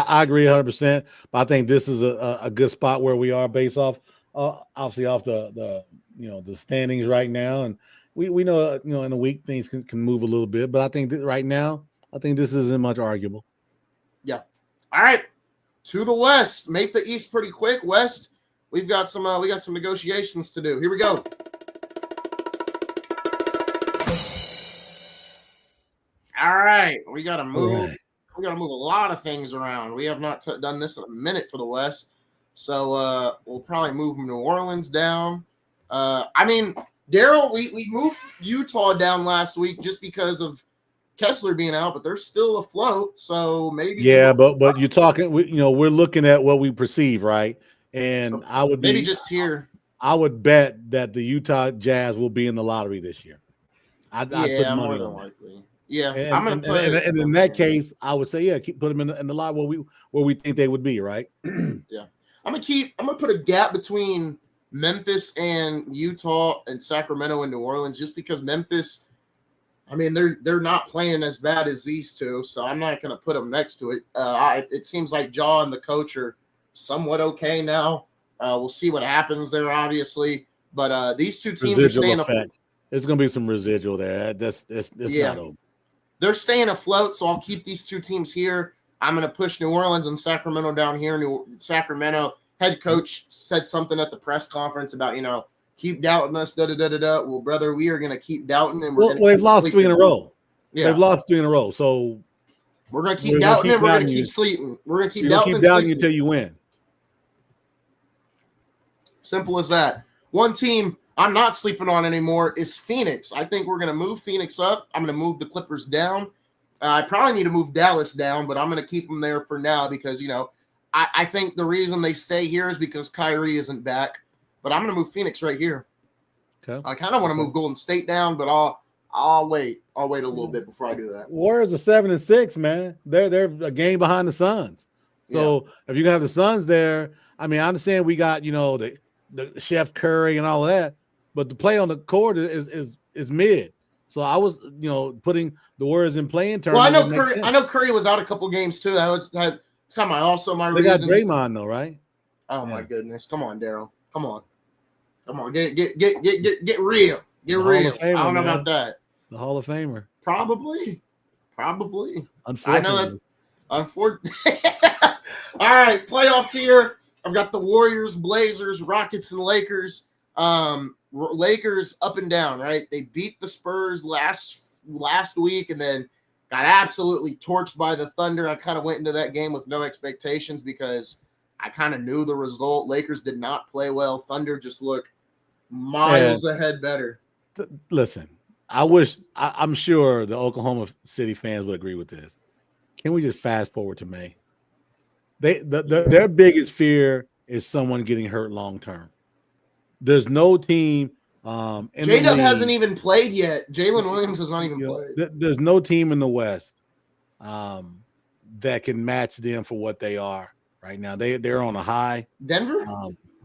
I agree 100%. But I think this is a good spot where we are based off, obviously off the standings right now, and we know in a week things can move a little bit. But I think that right now, I think this isn't much arguable. Yeah. All right. To the West. Make the East pretty quick. West, we got some negotiations to do. Here we go. All right. We got to move. Right. We got to move a lot of things around. We have not done this in a minute for the West. So we'll probably move New Orleans down. Darrell, we moved Utah down last week just because of Kessler being out, but they're still afloat, so maybe. Yeah, but you're talking. We're looking at what we perceive, right? And I would maybe just here. I would bet that the Utah Jazz will be in the lottery this year. I'd put money more than on likely. Yeah, and, I'm gonna put. And in that case, I would say, put them in the lot where we think they would be, right? Yeah, I'm gonna put a gap between Memphis and Utah and Sacramento and New Orleans, just because Memphis. They're not playing as bad as these two, so I'm not going to put them next to it. It seems like Ja and the coach are somewhat okay now. We'll see what happens there, obviously. But these two teams are staying afloat. There's going to be some residual there. That's not over. They're staying afloat, so I'll keep these two teams here. I'm going to push New Orleans and Sacramento down here. Sacramento head coach said something at the press conference about, keep doubting us, da-da-da-da-da. Well, brother, we are going to keep doubting, and they've lost 3 in a row. Yeah. They've lost 3 in a row, so we're going to keep doubting, and we're going to keep sleeping. We're going to keep doubting until you win. Simple as that. One team I'm not sleeping on anymore is Phoenix. I think we're going to move Phoenix up. I'm going to move the Clippers down. I probably need to move Dallas down, but I'm going to keep them there for now because, I think the reason they stay here is because Kyrie isn't back. But I'm going to move Phoenix right here. Okay. I kind of want to move Golden State down, but I'll wait. I'll wait a little bit before I do that. Warriors are 7-6, man. They're a game behind the Suns. So if you have the Suns there, I understand we got the the Chef Curry and all of that, but the play on the court is mid. So I was, putting the words in playing terms. Well, I know Curry was out a couple games too. It's kind of my they reason. They got Draymond though, right? Oh my goodness! Come on, Darrell. Come on. Get real. Get real. Famer, I don't know about that. The Hall of Famer. Probably. Unfortunately. I know that. Unfortunately. All right, playoffs here. I've got the Warriors, Blazers, Rockets, and Lakers. Lakers up and down, right? They beat the Spurs last week and then got absolutely torched by the Thunder. I kind of went into that game with no expectations because I kind of knew the result. Lakers did not play well. Thunder just looked miles ahead better. Listen, I'm sure the Oklahoma City fans would agree with this. Can we just fast forward to May? Their biggest fear is someone getting hurt long term. There's no team. J-Dub hasn't even played yet. Jalen Williams has not even played. There's no team in the West that can match them for what they are right now. They're on a high. Denver.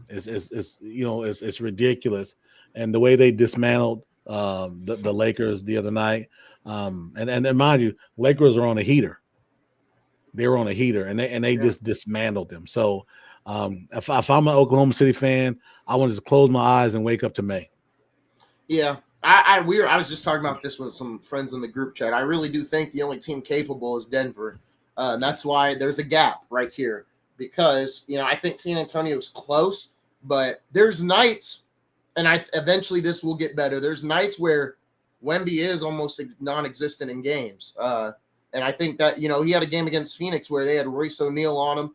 It's ridiculous, and the way they dismantled the Lakers the other night. And mind you, Lakers are on a heater. They were on a heater, and they just dismantled them. So if I'm an Oklahoma City fan, I want to just close my eyes and wake up to May. Yeah, I was just talking about this with some friends in the group chat. I really do think the only team capable is Denver, and that's why there's a gap right here. Because I think San Antonio is close, but there's nights, and eventually this will get better. There's nights where Wemby is almost non-existent in games. And I think that, he had a game against Phoenix where they had Royce O'Neal on him.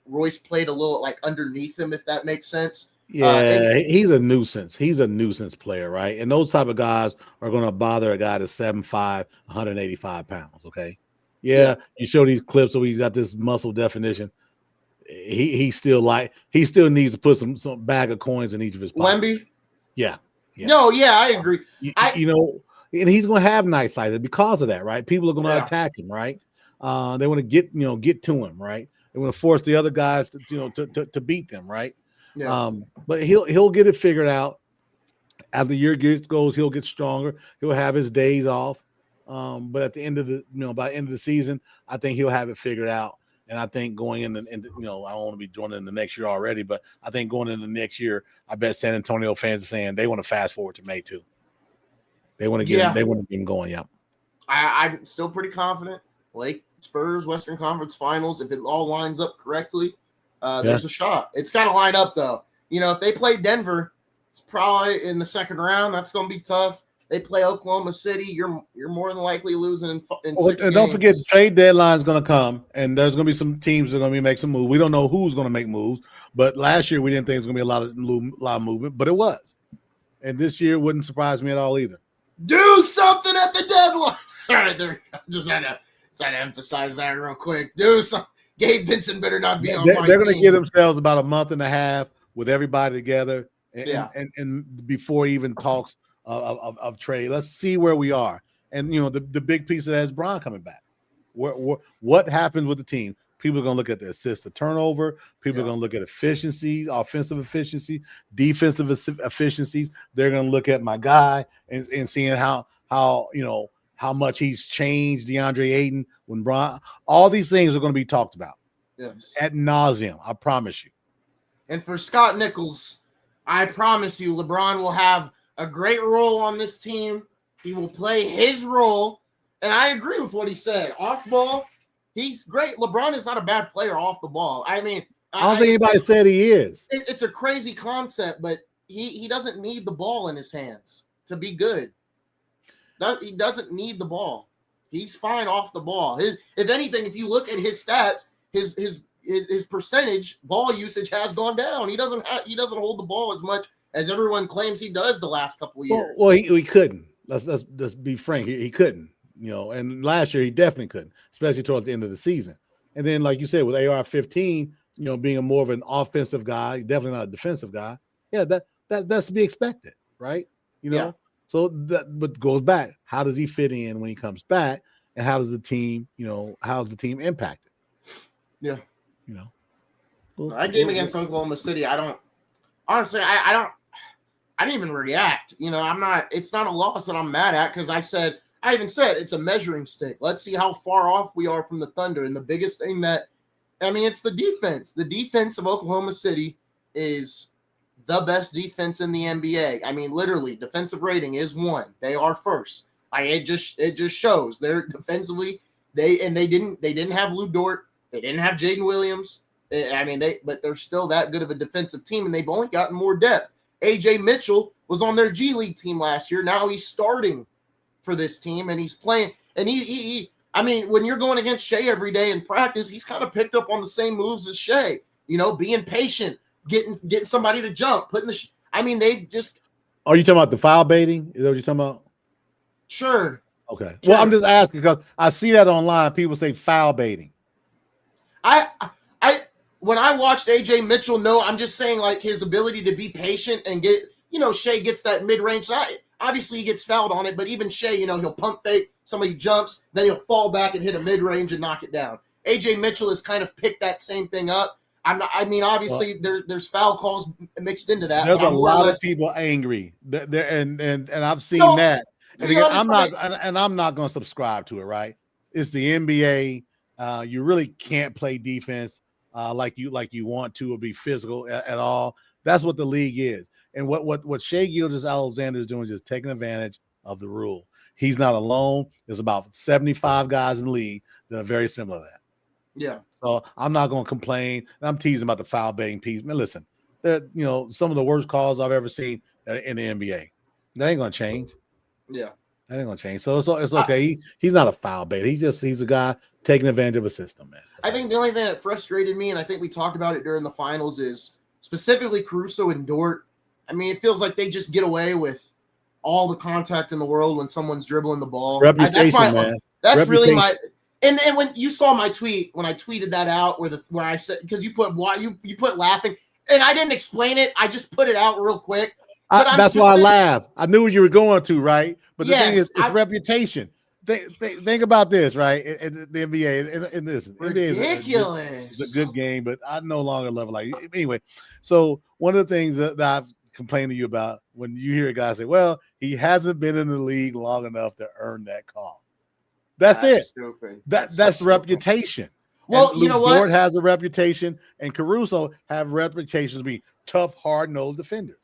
Royce played a little like underneath him, if that makes sense. Yeah, he's a nuisance. He's a nuisance player, right? And those type of guys are going to bother a guy that's 7'5", 185 pounds, okay? Yeah, you show these clips where he's got this muscle definition. He still needs to put some bag of coins in each of his pockets. Wemby? Yeah. No, yeah, I agree. And he's going to have nights like that because of that, right? People are going to attack him, right? They want to get to him, right? They want to force the other guys to beat them, right? Yeah. But he'll get it figured out. As the year goes, he'll get stronger. He'll have his days off. But at the end of by the end of the season, I think he'll have it figured out. And I think going in, I don't want to be joining in the next year already, but I think going into the next year, I bet San Antonio fans are saying they want to fast forward to May too. They want to get him, they want to get him going. Yeah. I'm still pretty confident. Spurs, Western Conference Finals, if it all lines up correctly, there's a shot. It's got to line up though. If they play Denver, it's probably in the second round. That's going to be tough. They play Oklahoma City. You're more than likely losing in 6 games. Don't forget, the trade deadline is going to come, and there's going to be some teams that are going to make some moves. We don't know who's going to make moves, but last year we didn't think it was going to be a lot of movement, but it was. And this year wouldn't surprise me at all either. Do something at the deadline. All right, there. Just had to emphasize that real quick. Do something. Gabe Vincent better not be on my team. They're going to give themselves about a month and a half with everybody together, and before even talks of trade. Let's see where we are. And the big piece of that is Bron coming back. What happens with the team? People are going to look at the assist to turnover. People are going to look at efficiency, offensive efficiency, defensive efficiencies. They're going to look at my guy and seeing how much he's changed DeAndre Ayton when Bron. All these things are going to be talked about. Yes. Ad nauseum. I promise you. And for Scott Nichols, I promise you, LeBron will have a great role on this team. He will play his role. And I agree with what he said. Off ball, he's great. LeBron is not a bad player off the ball. I mean, I don't think anybody said he is. It's a crazy concept, but he doesn't need the ball in his hands to be good. He doesn't need the ball. He's fine off the ball. If anything, if you look at his stats, his percentage ball usage has gone down. He doesn't hold the ball as much as everyone claims he does the last couple of years. Well, he couldn't. Let's be frank. He couldn't. And last year he definitely couldn't, especially towards the end of the season. And then, like you said, with AR-15, being more of an offensive guy, definitely not a defensive guy. Yeah, that's to be expected, right? So but goes back. How does he fit in when he comes back, and how does the team, how's the team impacted? Yeah. That game against Oklahoma City, I honestly, I didn't even react. It's not a loss that I'm mad at because I even said it's a measuring stick. Let's see how far off we are from the Thunder. And the biggest thing it's the defense. The defense of Oklahoma City is the best defense in the NBA. I mean, literally, defensive rating is 1. They are first. It just shows they're defensively. They didn't have Lou Dort. They didn't have Jaden Williams. But they're still that good of a defensive team, and they've only gotten more depth. AJ Mitchell was on their G League team last year. Now he's starting for this team, and he's playing. And when you're going against Shea every day in practice, he's kind of picked up on the same moves as Shea. Being patient, getting somebody to jump, they've just. Are you talking about the foul baiting? Is that what you're talking about? Sure. Okay. Sure. Well, I'm just asking because I see that online. People say foul baiting. When I watched AJ Mitchell, I'm just saying like his ability to be patient and get, Shea gets that mid-range. Obviously he gets fouled on it, but even Shea, he'll pump fake, somebody jumps, then he'll fall back and hit a mid-range and knock it down. AJ Mitchell has kind of picked that same thing up. Obviously there's foul calls mixed into that. There's a lot of people angry, and I've seen that. And again, I'm not going to subscribe to it. Right? It's the NBA. You really can't play defense like you want to or be physical at all. That's what the league is. And what Shea Gilgeous-Alexander is doing is just taking advantage of the rule. He's not alone. There's about 75 guys in the league that are very similar to that. Yeah. So I'm not going to complain. I'm teasing about the foul baiting piece. Man, listen, they're some of the worst calls I've ever seen in the NBA. That ain't going to change. Yeah. That ain't going to change. So it's okay. He's not a foul bait. He's a guy taking advantage of a system, man. I think the only thing that frustrated me, and I think we talked about it during the finals, is specifically Caruso and Dort. It feels like they just get away with all the contact in the world when someone's dribbling the ball. Reputation, man. That's Reputation. really my. And when you saw my tweet, when I tweeted that out, where I said, because you put laughing, and I didn't explain it, I just put it out real quick. That's why I laughed. I knew what you were going to, right? But the thing is, it's reputation. Think about this, right? In the NBA, and this ridiculous. NBA is a good game, but I no longer love it. Like anyway, so one of the things that I've complained to you about when you hear a guy say, "Well, he hasn't been in the league long enough to earn that call." That's it. Stupid. That's reputation. Well, and you know what? Dort has a reputation, and Caruso have reputations of being tough, hard-nosed defenders.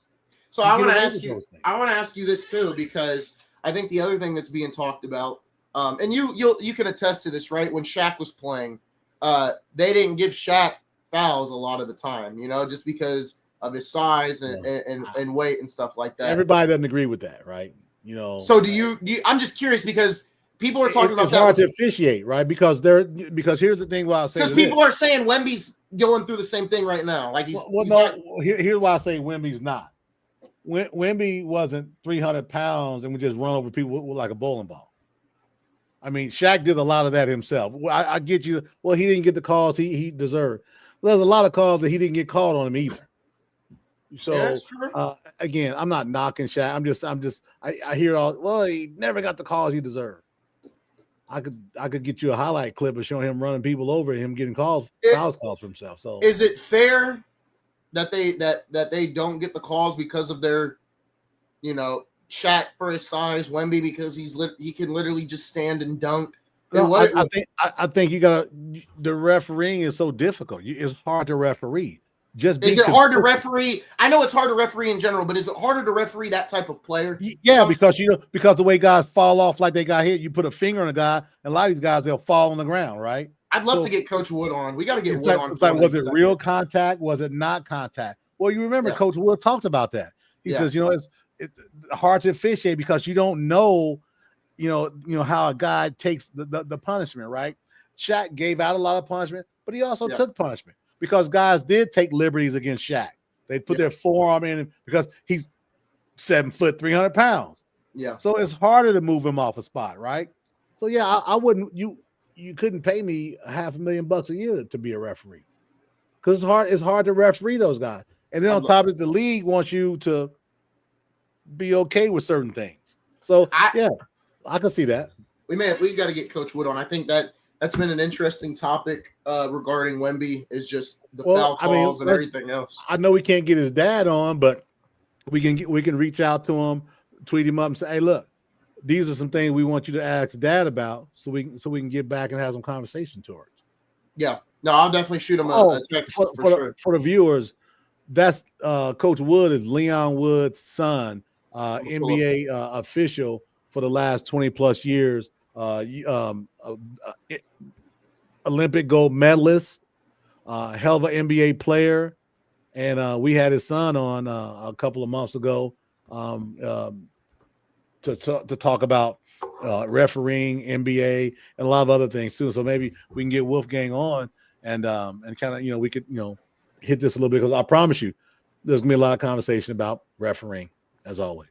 So I want to ask you this too, because I think the other thing that's being talked about, and you can attest to this, right? When Shaq was playing, they didn't give Shaq fouls a lot of the time, just because of his size and weight and stuff like that. Everybody doesn't agree with that, right? So do you? I'm just curious because people are talking about it's hard to officiate, right? Because here's the thing. Why I say because people are saying Wemby's going through the same thing right now. Like here's why I say Wemby's not. Wemby wasn't 300 pounds and would just run over people with like a bowling ball. Shaq did a lot of that himself. I get you. Well, he didn't get the calls he deserved. Well, there's a lot of calls that he didn't get called on him either. So that's true. Again, I'm not knocking Shaq. I hear all. Well, he never got the calls he deserved. I could get you a highlight clip of showing him running people over and him getting calls for himself. So is it fair that they don't get the calls because of their, Shaq for his size, Wemby because he can literally just stand and dunk? No, I think you got the refereeing is so difficult. It's hard to referee. Is it hard to referee? I know it's hard to referee in general, but is it harder to referee that type of player? Yeah, because the way guys fall off like they got hit, you put a finger on a guy, and a lot of these guys they'll fall on the ground, right? I'd love to get Coach Wood on. We got to get Wood on. It's like, was it real contact? Was it not contact? Well, you remember Coach Wood talked about that. He says, it's hard to officiate because you don't know, how a guy takes the punishment, right? Shaq gave out a lot of punishment, but he also took punishment because guys did take liberties against Shaq. They put their forearm in him because he's 7 foot, 300 pounds. Yeah. So it's harder to move him off a spot, right? So I wouldn't. You couldn't pay me $500,000 a year to be a referee because it's hard to referee those guys. And then on top of it, the league wants you to be okay with certain things. So I can see that. We got to get Coach Wood on. I think that That's been an interesting topic regarding Wemby, is just the foul calls and everything else. I know we can't get his dad on, but we can reach out to him, tweet him up, and say, "Hey, look, these are some things we want you to ask Dad about, so we can get back and have some conversation towards." Yeah, no, I'll definitely shoot him a text for sure. For the viewers, that's Coach Wood is Leon Wood's son, NBA official for the last 20 plus years, Olympic gold medalist, hell of an NBA player, and we had his son on a couple of months ago to talk about refereeing, NBA, and a lot of other things too. So maybe we can get Wolfgang on and kind of we could hit this a little bit, because I promise you there's gonna be a lot of conversation about refereeing as always.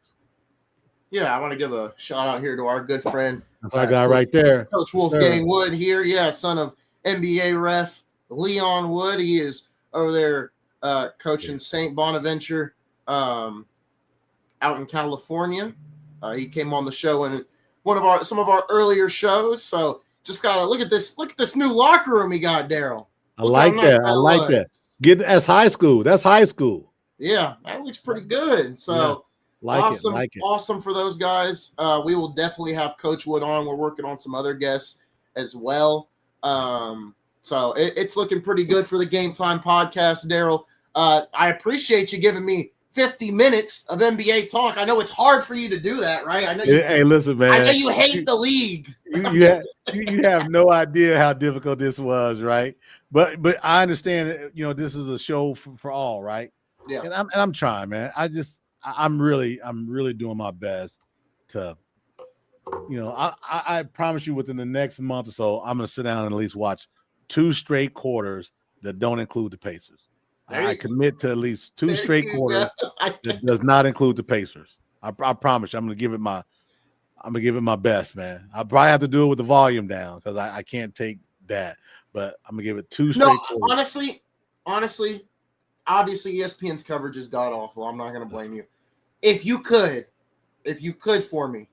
Yeah, I want to give a shout out here to our good friend. That's our guy right there, Coach Wolfgang Wood here. Yeah, son of NBA ref Leon Wood. He is over there coaching St. Bonaventure out in California. He came on the show in some of our earlier shows. So just gotta look at this new locker room he got, Darrell. I like that. That's high school. That's high school. Yeah, that looks pretty good. So awesome for those guys. We will definitely have Coach Wood on. We're working on some other guests as well. So it's looking pretty good for the Game Time podcast, Darrell. I appreciate you giving me 50 minutes of NBA talk. I know it's hard for you to do that, right? I know. Hey, listen, man. I know you hate the league. You have no idea how difficult this was, right? But I understand that, this is a show for all, right? Yeah. And I'm trying, man. I'm really doing my best to, I promise you within the next month or so, I'm going to sit down and at least watch 2 straight quarters that don't include the Pacers. I commit to at least 2 straight quarters that does not include the Pacers. I promise you, I'm going to give it my best, man. I probably have to do it with the volume down because I can't take that. But I'm going to give it 2 straight quarters. Honestly, obviously ESPN's coverage is god awful. I'm not going to blame you. If you could for me,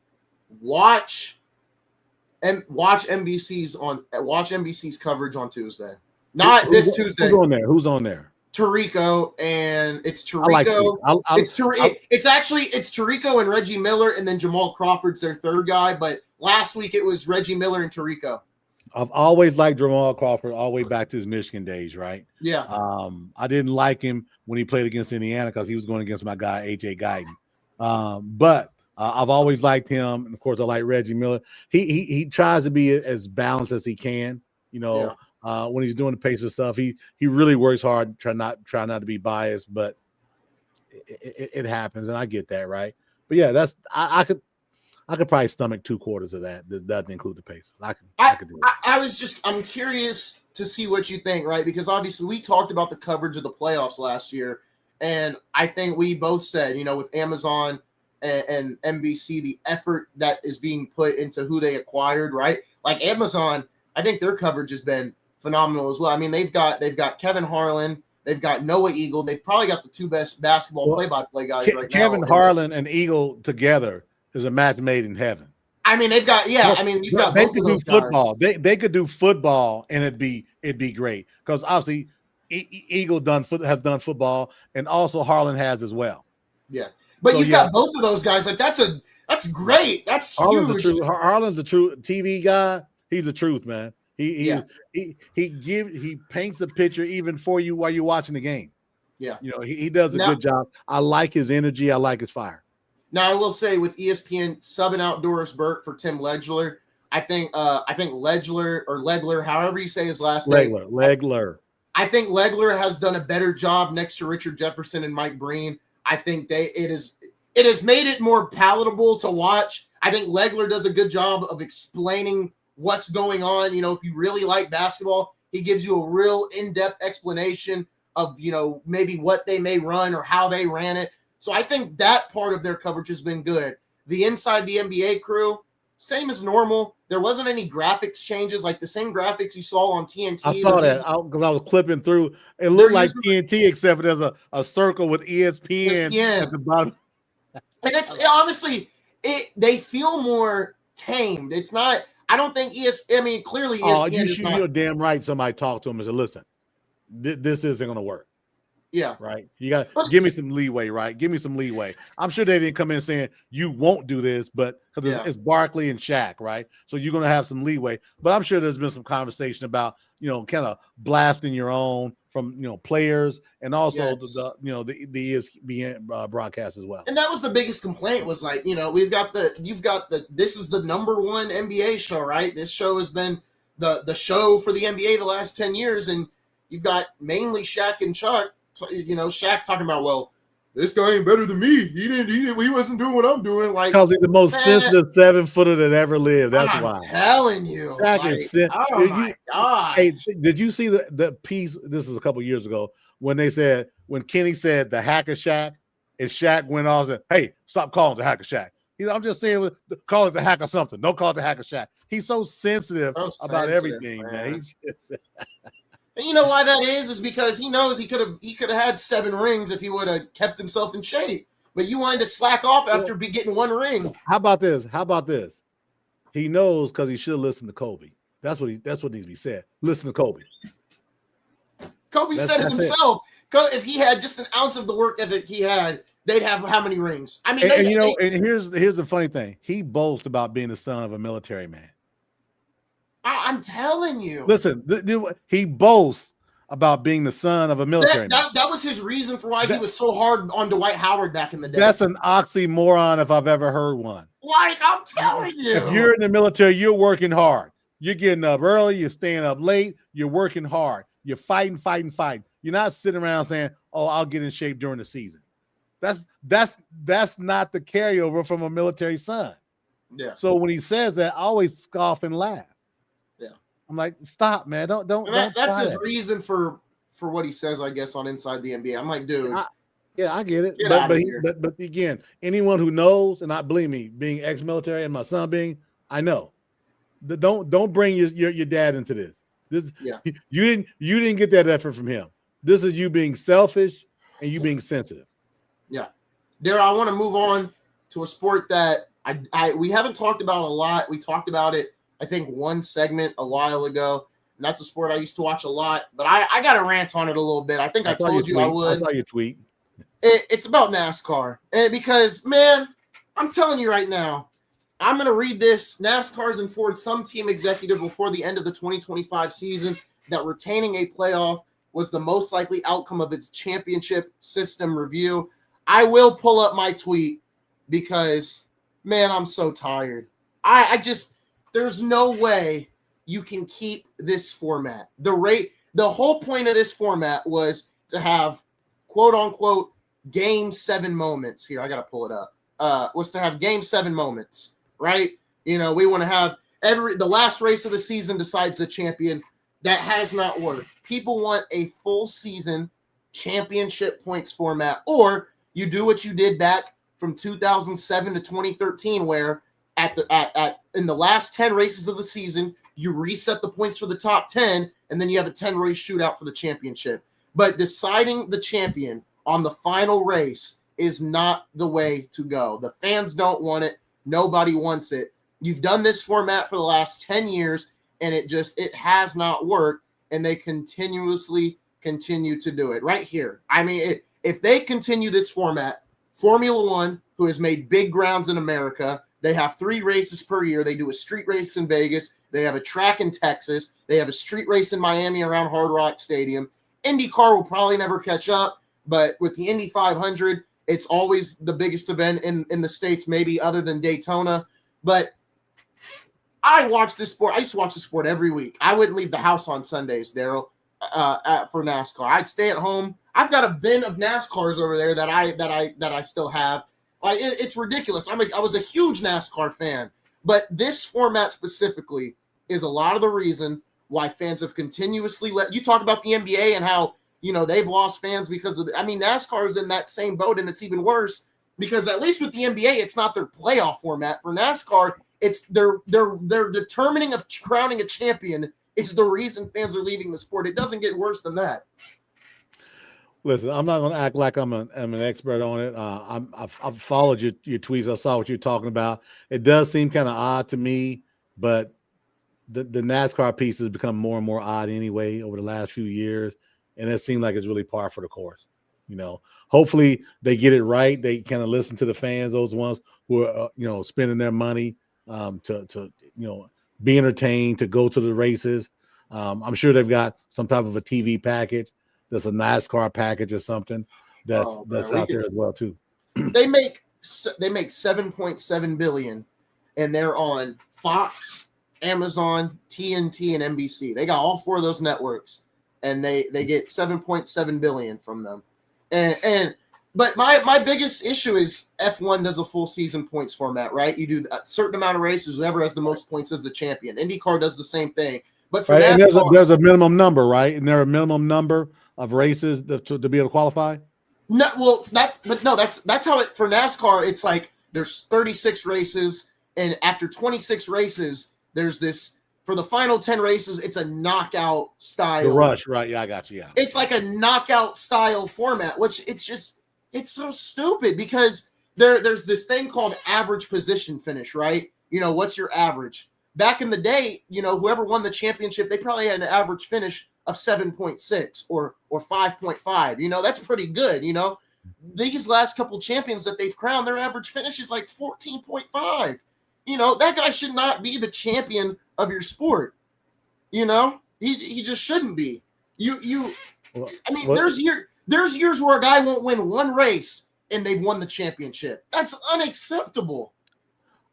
watch NBC's coverage on Tuesday. Not this Tuesday. Who's on there? Tirico, and it's Tirico. It's Tirico and Reggie Miller, and then Jamal Crawford's their third guy. But last week it was Reggie Miller and Tirico. I've always liked Jamal Crawford all the way back to his Michigan days, right? Yeah. I didn't like him when he played against Indiana because he was going against my guy AJ Guyton. But I've always liked him, and of course I like Reggie Miller. He tries to be as balanced as he can, when he's doing the Pacers stuff. He really works hard, try not to be biased, but it happens, and I get that, right? But yeah, that's I could probably stomach 2 quarters of that. That doesn't include the Pacers. I could do it. I'm curious to see what you think, right? Because obviously we talked about the coverage of the playoffs last year, and I think we both said, with Amazon and NBC, the effort that is being put into who they acquired, right? Like Amazon, I think their coverage has been phenomenal as well. I mean, they've got Kevin Harlan, they've got Noah Eagle, they've probably got the 2 best basketball play-by-play guys right now. Kevin Harlan and Eagle together is a match made in heaven. I mean, you've got they both could of those do football. guys. They could do football, and it'd be great because obviously Eagle has done football, and also Harlan has as well. Yeah, but you've got both of those guys. Like that's great. That's huge. Harlan's the true TV guy. He's the truth, man. He paints a picture even for you while you're watching the game. Yeah, he does a good job. I like his energy. I like his fire. Now I will say with ESPN subbing out Doris Burke for Tim Legler, I think Legler, however you say his last name. Legler. I think Legler has done a better job next to Richard Jefferson and Mike Breen. I think it has made it more palatable to watch. I think Legler does a good job of explaining what's going on. If you really like basketball, he gives you a real in-depth explanation of, maybe what they may run or how they ran it. So I think that part of their coverage has been good. The Inside the NBA crew, same as normal. There wasn't any graphics changes, like the same graphics you saw on TNT. I saw that because I was clipping through. It looked like TNT, except there's a circle with ESPN at the bottom. And it's honestly, they feel more tamed. It's not. I don't think I mean, clearly ESPN is not. You're damn right. Somebody talked to him and said, "Listen, this isn't going to work." Yeah. Right. You got to give me some leeway, right? Give me some leeway. I'm sure they didn't come in saying you won't do this, but because it's Barkley and Shaq, right? So you're going to have some leeway. But I'm sure there's been some conversation about, kind of blasting your own from, players and also the ESPN broadcast as well. And that was the biggest complaint was like, you've got this is the number one NBA show, right? This show has been the show for the NBA the last 10 years. And you've got mainly Shaq and Chuck. Shaq's talking about, well, this guy ain't better than me. He wasn't doing what I'm doing. Like, because he's the most sensitive 7-footer that ever lived. That's why. I'm telling you. Shaq is my God. Hey, did you see the piece? This was a couple years ago when Kenny said the hack of Shaq, and Shaq went off and said, "Hey, stop calling it the hack of Shaq." I'm just saying, call it the hack of something. Don't call it the hack of Shaq. He's so sensitive about everything, man. And you know why that is because he knows he could have had 7 rings if he would have kept himself in shape. But you wanted to slack off after getting 1 ring. How about this? He knows because he should have listened to Kobe. That's what needs to be said. Listen to Kobe. Kobe said it himself. If he had just an ounce of the work ethic he had, they'd have how many rings? I mean, and here's the funny thing. He boasts about being the son of a military man. I'm telling you. Listen, he boasts about being the son of a military man. That was his reason for why he was so hard on Dwight Howard back in the day. That's an oxymoron if I've ever heard one. Like, I'm telling you. If you're in the military, you're working hard. You're getting up early. You're staying up late. You're working hard. You're fighting. You're not sitting around saying, "Oh, I'll get in shape during the season." That's not the carryover from a military son. Yeah. So when he says that, I always scoff and laugh. Yeah. I'm like, stop, man. Don't. That's his reason for what he says, I guess, on Inside the NBA. I'm like, dude. I get it. But again, anyone who knows, and not believe me, being ex-military and my son being, I know. Don't bring your dad into this. You didn't get that effort from him. This is you being selfish and you being sensitive. Yeah. Darrell, I want to move on to a sport that we haven't talked about a lot. We talked about it, I think, one segment a while ago. And that's a sport I used to watch a lot. But I got to rant on it a little bit. I think I told you I would. I saw your tweet. It's about NASCAR. And because, man, I'm telling you right now, I'm going to read this. NASCAR's informed some team executive before the end of the 2025 season that retaining a playoff was the most likely outcome of its championship system review. I will pull up my tweet because, man, I'm so tired. I just, there's no way you can keep this format. The whole point of this format was to have, quote unquote, Game 7 moments. Here, I got to pull it up. Was to have Game 7 moments. Right? We want to have the last race of the season decides the champion. That has not worked. People want a full season championship points format, or you do what you did back from 2007 to 2013, where in the last 10 races of the season, you reset the points for the top 10, and then you have a 10-race shootout for the championship. But deciding the champion on the final race is not the way to go. The fans don't want it. Nobody wants it. You've done this format for the last 10 years, and it has not worked, and they continuously continue to do it. Right here. I mean, if they continue this format, Formula One, who has made big grounds in America, they have 3 races per year. They do a street race in Vegas. They have a track in Texas. They have a street race in Miami around Hard Rock Stadium. IndyCar will probably never catch up, but with the Indy 500, it's always the biggest event in the States, maybe other than Daytona. But I watch this sport. I used to watch the sport every week. I wouldn't leave the house on Sundays, Darrell, for NASCAR. I'd stay at home. I've got a bin of NASCARs over there that I still have. Like it's ridiculous. I was a huge NASCAR fan, but this format specifically is a lot of the reason why fans have continuously you talk about the NBA and how they've lost fans because of NASCAR is in that same boat, and it's even worse because at least with the NBA, it's not their playoff format. For NASCAR, it's their determining of crowning a champion is the reason fans are leaving the sport. It doesn't get worse than that. Listen, I'm not going to act like I'm an expert on it. I've followed your tweets. I saw what you're talking about. It does seem kind of odd to me, but the NASCAR piece has become more and more odd anyway over the last few years, and it seems like it's really par for the course. Hopefully they get it right. They kind of listen to the fans, those ones who are spending their money to be entertained, to go to the races. I'm sure they've got some type of a TV package that's a NASCAR package or something that's out there as well too. They make 7.7 billion, and they're on Fox, Amazon, TNT, and NBC. They got all 4 of those networks, and they get 7.7 billion from them. But my biggest issue is F1 does a full season points format, right? You do a certain amount of races. Whoever has the most points is the champion. IndyCar does the same thing. But for NASCAR, and there's a minimum number, right? And there a minimum number of races to be able to qualify? No, well, that's how it for NASCAR. It's like there's 36 races, and after 26 races, there's this for the final 10 races. It's a knockout style. The rush, right? Yeah, I got you. Yeah, it's like a knockout style format, which it's so stupid because there's this thing called average position finish, right? What's your average? Back in the day, whoever won the championship, they probably had an average finish of 7.6 or 5.5. That's pretty good. These last couple champions that they've crowned, their average finish is like 14.5. That guy should not be the champion of your sport. He just shouldn't be. There's years where a guy won't win one race and they've won the championship. That's unacceptable.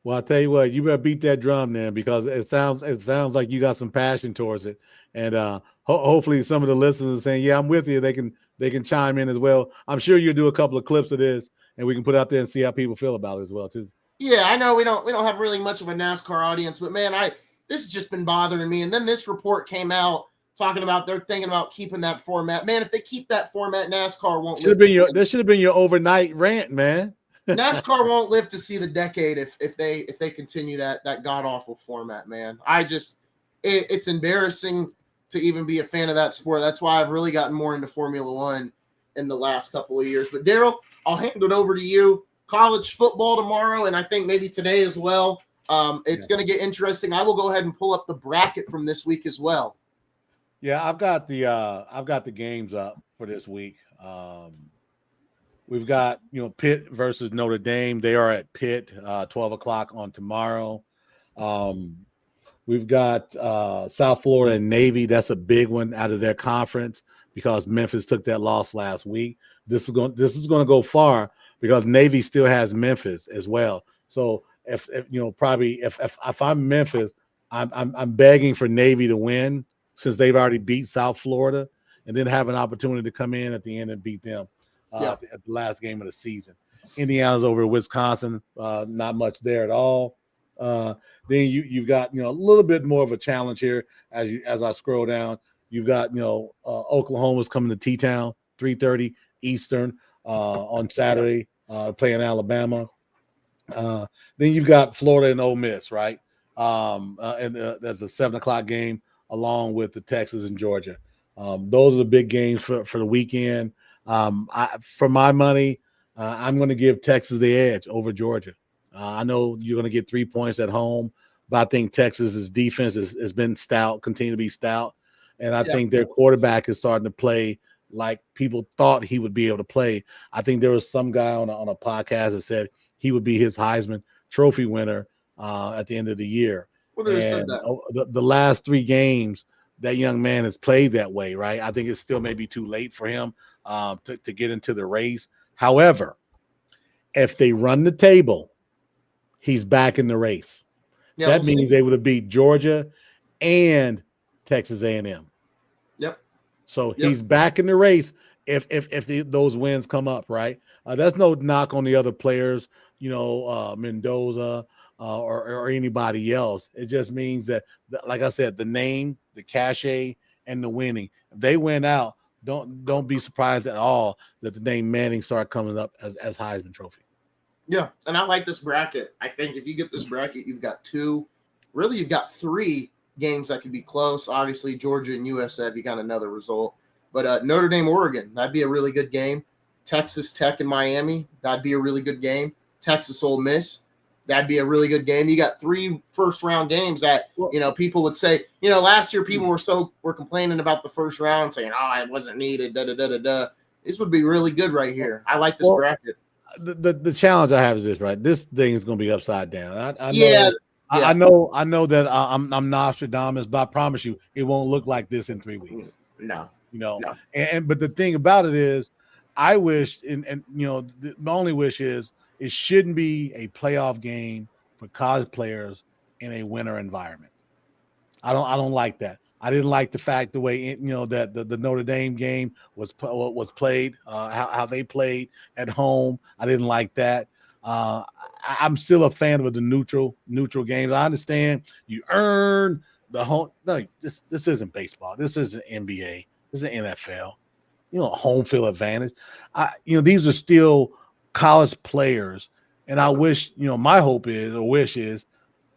Well, I'll tell you what, you better beat that drum, man, because it sounds like you got some passion towards it, and hopefully some of the listeners are saying, "Yeah, I'm with you." They can chime in as well. I'm sure you'll do a couple of clips of this, and we can put it out there and see how people feel about it as well too. Yeah, I know we don't have really much of a NASCAR audience, but man, this has just been bothering me. And then this report came out talking about they're thinking about keeping that format. Man, if they keep that format, NASCAR won't. This should have been your overnight rant, man. NASCAR won't live to see the decade if they continue that god awful format, man. It's embarrassing to even be a fan of that sport. That's why I've really gotten more into Formula One in the last couple of years. But Darrell, I'll hand it over to you. College football tomorrow, and I think maybe today as well. It's going to get interesting. I will go ahead and pull up the bracket from this week as well. Yeah, I've got the games up for this week. We've got, Pitt versus Notre Dame. They are at Pitt, 12 o'clock on tomorrow. We've got South Florida and Navy. That's a big one out of their conference because Memphis took that loss last week. This is going to go far because Navy still has Memphis as well. So if I'm Memphis, I'm begging for Navy to win since they've already beat South Florida, and then have an opportunity to come in at the end and beat them. At the last game of the season. Indiana's over Wisconsin, not much there at all. Then you've got a little bit more of a challenge here as I scroll down. You've got Oklahoma's coming to T-Town, 3:30 Eastern on Saturday, playing Alabama. Then you've got Florida and Ole Miss, right? And that's a 7 o'clock game along with the Texas and Georgia. Those are the big games for the weekend. For my money, I'm going to give Texas the edge over Georgia. I know you're going to get 3 points at home, but I think Texas's defense has been stout, continue to be stout, and I think their quarterback is starting to play like people thought he would be able to play. I think there was some guy on a podcast that said he would be his Heisman Trophy winner at the end of the year. And the last 3 games, that young man has played that way, right? I think it's still maybe too late for him to get into the race. However, if they run the table, he's back in the race. Yeah, that means they would have beat Georgia and Texas A&M. Yep. So he's back in the race if those wins come up, right? That's no knock on the other players, Mendoza or anybody else. It just means that, like I said, the name, the cachet, and the winning. If they win out, don't be surprised at all that the name Manning start coming up as Heisman Trophy. Yeah, and I like this bracket. I think if you get this bracket, you've got 3 games that could be close. Obviously, Georgia and USF, you got another result. But Notre Dame, Oregon, that'd be a really good game. Texas Tech and Miami, that'd be a really good game. Texas Ole Miss, that'd be a really good game. You got 3 first-round games that, people would say, last year people were complaining about the first round, saying, it wasn't needed, da-da-da-da-da. This would be really good right here. I like this bracket. The challenge I have is this, right? This thing is going to be upside down. I know. Yeah. I know that I'm Nostradamus, but I promise you, it won't look like this in 3 weeks. No. But the thing about it is, I wish, the only wish is it shouldn't be a playoff game for college players in a winter environment. I don't like that. I didn't like the fact the way that the Notre Dame game was played, how they played at home. I didn't like that. I'm still a fan of the neutral games. I understand you earn the home. No, this isn't baseball. This isn't NBA. This is NFL. Home field advantage. These are still college players, and I wish, my hope is or wish is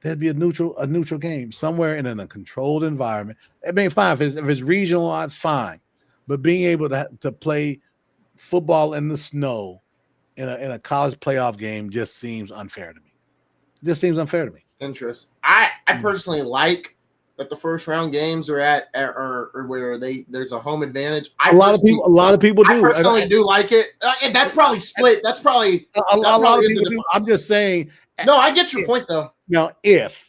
there'd be a neutral game somewhere in a controlled environment. I mean, fine if it's regional, fine, but being able to play football in the snow in a college playoff game just seems unfair to me. Interest. I personally like that the first round games are where there's a home advantage. A lot of people do. I personally do like it. And that's probably split. That's probably a lot of people do. I'm just saying. No, I get your point though. Now, if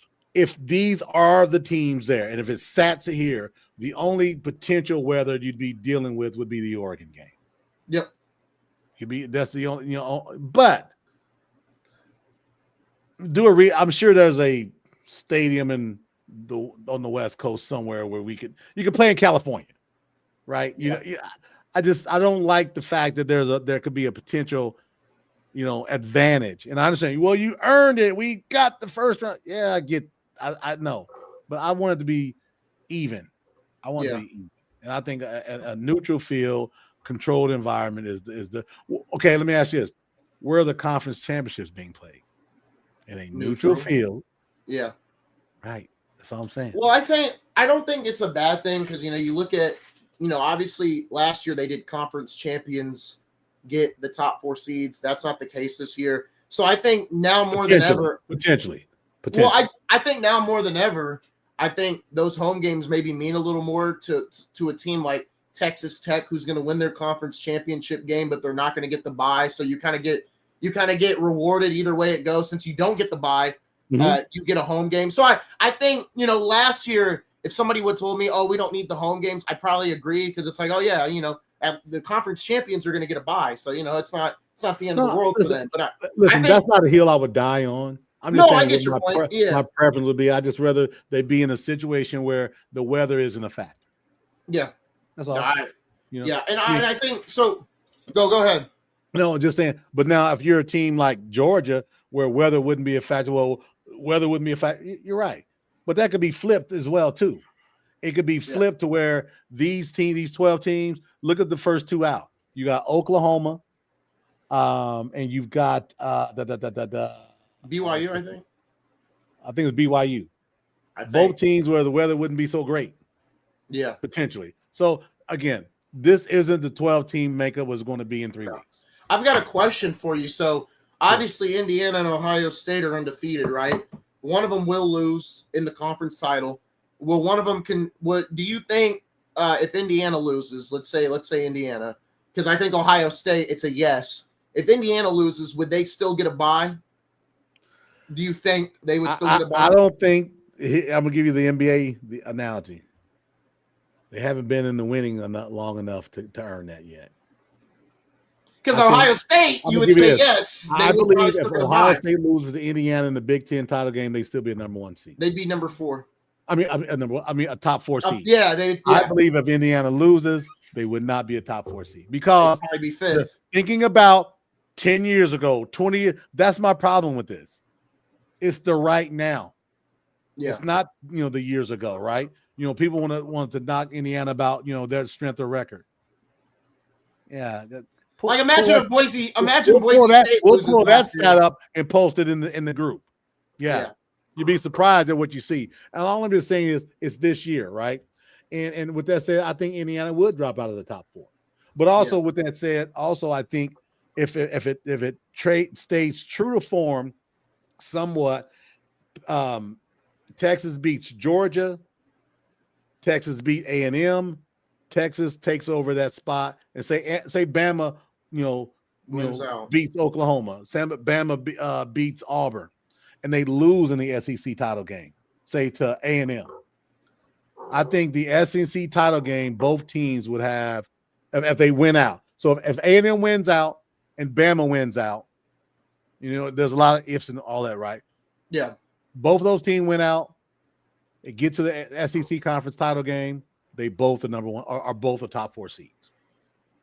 these are the teams there, and if it's sat to here, the only potential weather you'd be dealing with would be the Oregon game. Yep. That's the only, but I'm sure there's a stadium on the West Coast somewhere where you could play in California, right? I don't like the fact that there could be a potential, advantage. And I understand, well, you earned it. We got the first round. Yeah, I know, but I want it to be even. I want it to be even. And I think a neutral field, controlled environment is the okay. Let me ask you this: where are the conference championships being played? In a neutral field. Yeah. Right. That's all I'm saying. Well, I don't think it's a bad thing because you look at obviously last year they did conference champions get the top 4 seeds. That's not the case this year. So I think now more than ever, potentially. Well, I think now more than ever, I think those home games maybe mean a little more to a team like Texas Tech, who's going to win their conference championship game, but they're not going to get the bye. So you kind of get rewarded either way it goes. Since you don't get the bye, you get a home game. So I think last year, if somebody would have told me, we don't need the home games, I probably agree because it's like, the conference champions are going to get a bye. So it's not the end of the world for them. But I think that's not a hill I would die on. I'm just saying I get your point. My preference would be I just rather they be in a situation where the weather isn't a factor. Yeah, that's all. I think so. Go ahead. No, just saying. But now, if you're a team like Georgia, where weather wouldn't be a factor, you're right. But that could be flipped as well too. It could be flipped to where these 12 teams. Look at the first 2 out. You got Oklahoma, and you've got BYU. I think it's BYU. Both teams where the weather wouldn't be so great. Yeah, potentially. So again, this isn't the 12-team makeup was going to be in 3 weeks. I've got a question for you. So obviously Indiana and Ohio State are undefeated, right? One of them will lose in the conference title. Well, one of them can. What do you think if Indiana loses? Let's say Indiana, because I think Ohio State, it's a yes. If Indiana loses, would they still get a bye? Do you think they would still get a bye? I don't think. I'm gonna give you the NBA analogy. They haven't been in the winning not long enough to earn that yet. Because Ohio State, you would say yes. I believe if Ohio State loses to Indiana in the Big Ten title game, they'd still be a number 1 seed. They'd be number 4. I mean a top 4 seed. I believe if Indiana loses, they would not be a top 4 seed because they'd be 5th. Thinking about 10 years ago, 20 years, that's my problem with this. It's the right now. Yeah. It's not the years ago, right? People want to knock Indiana about their strength of record. Yeah. Imagine Boise State we'll pull that stat up and post it in the group. Yeah. You'd be surprised at what you see. And all I'm just saying is it's this year, right? And with that said, I think Indiana would drop out of the top 4. But also with that said, I think if it stays true to form somewhat. Texas beats Georgia. Texas beat A&M. Texas takes over that spot, and say Bama, beats Oklahoma. Bama beats Auburn, and they lose in the SEC title game. Say to A&M. I think the SEC title game, both teams would have if they win out. So if A&M wins out and Bama wins out, there's a lot of ifs and all that, right? Yeah. Both of those teams win out. They get to the SEC conference title game. They both are number one, are both the top 4 seeds.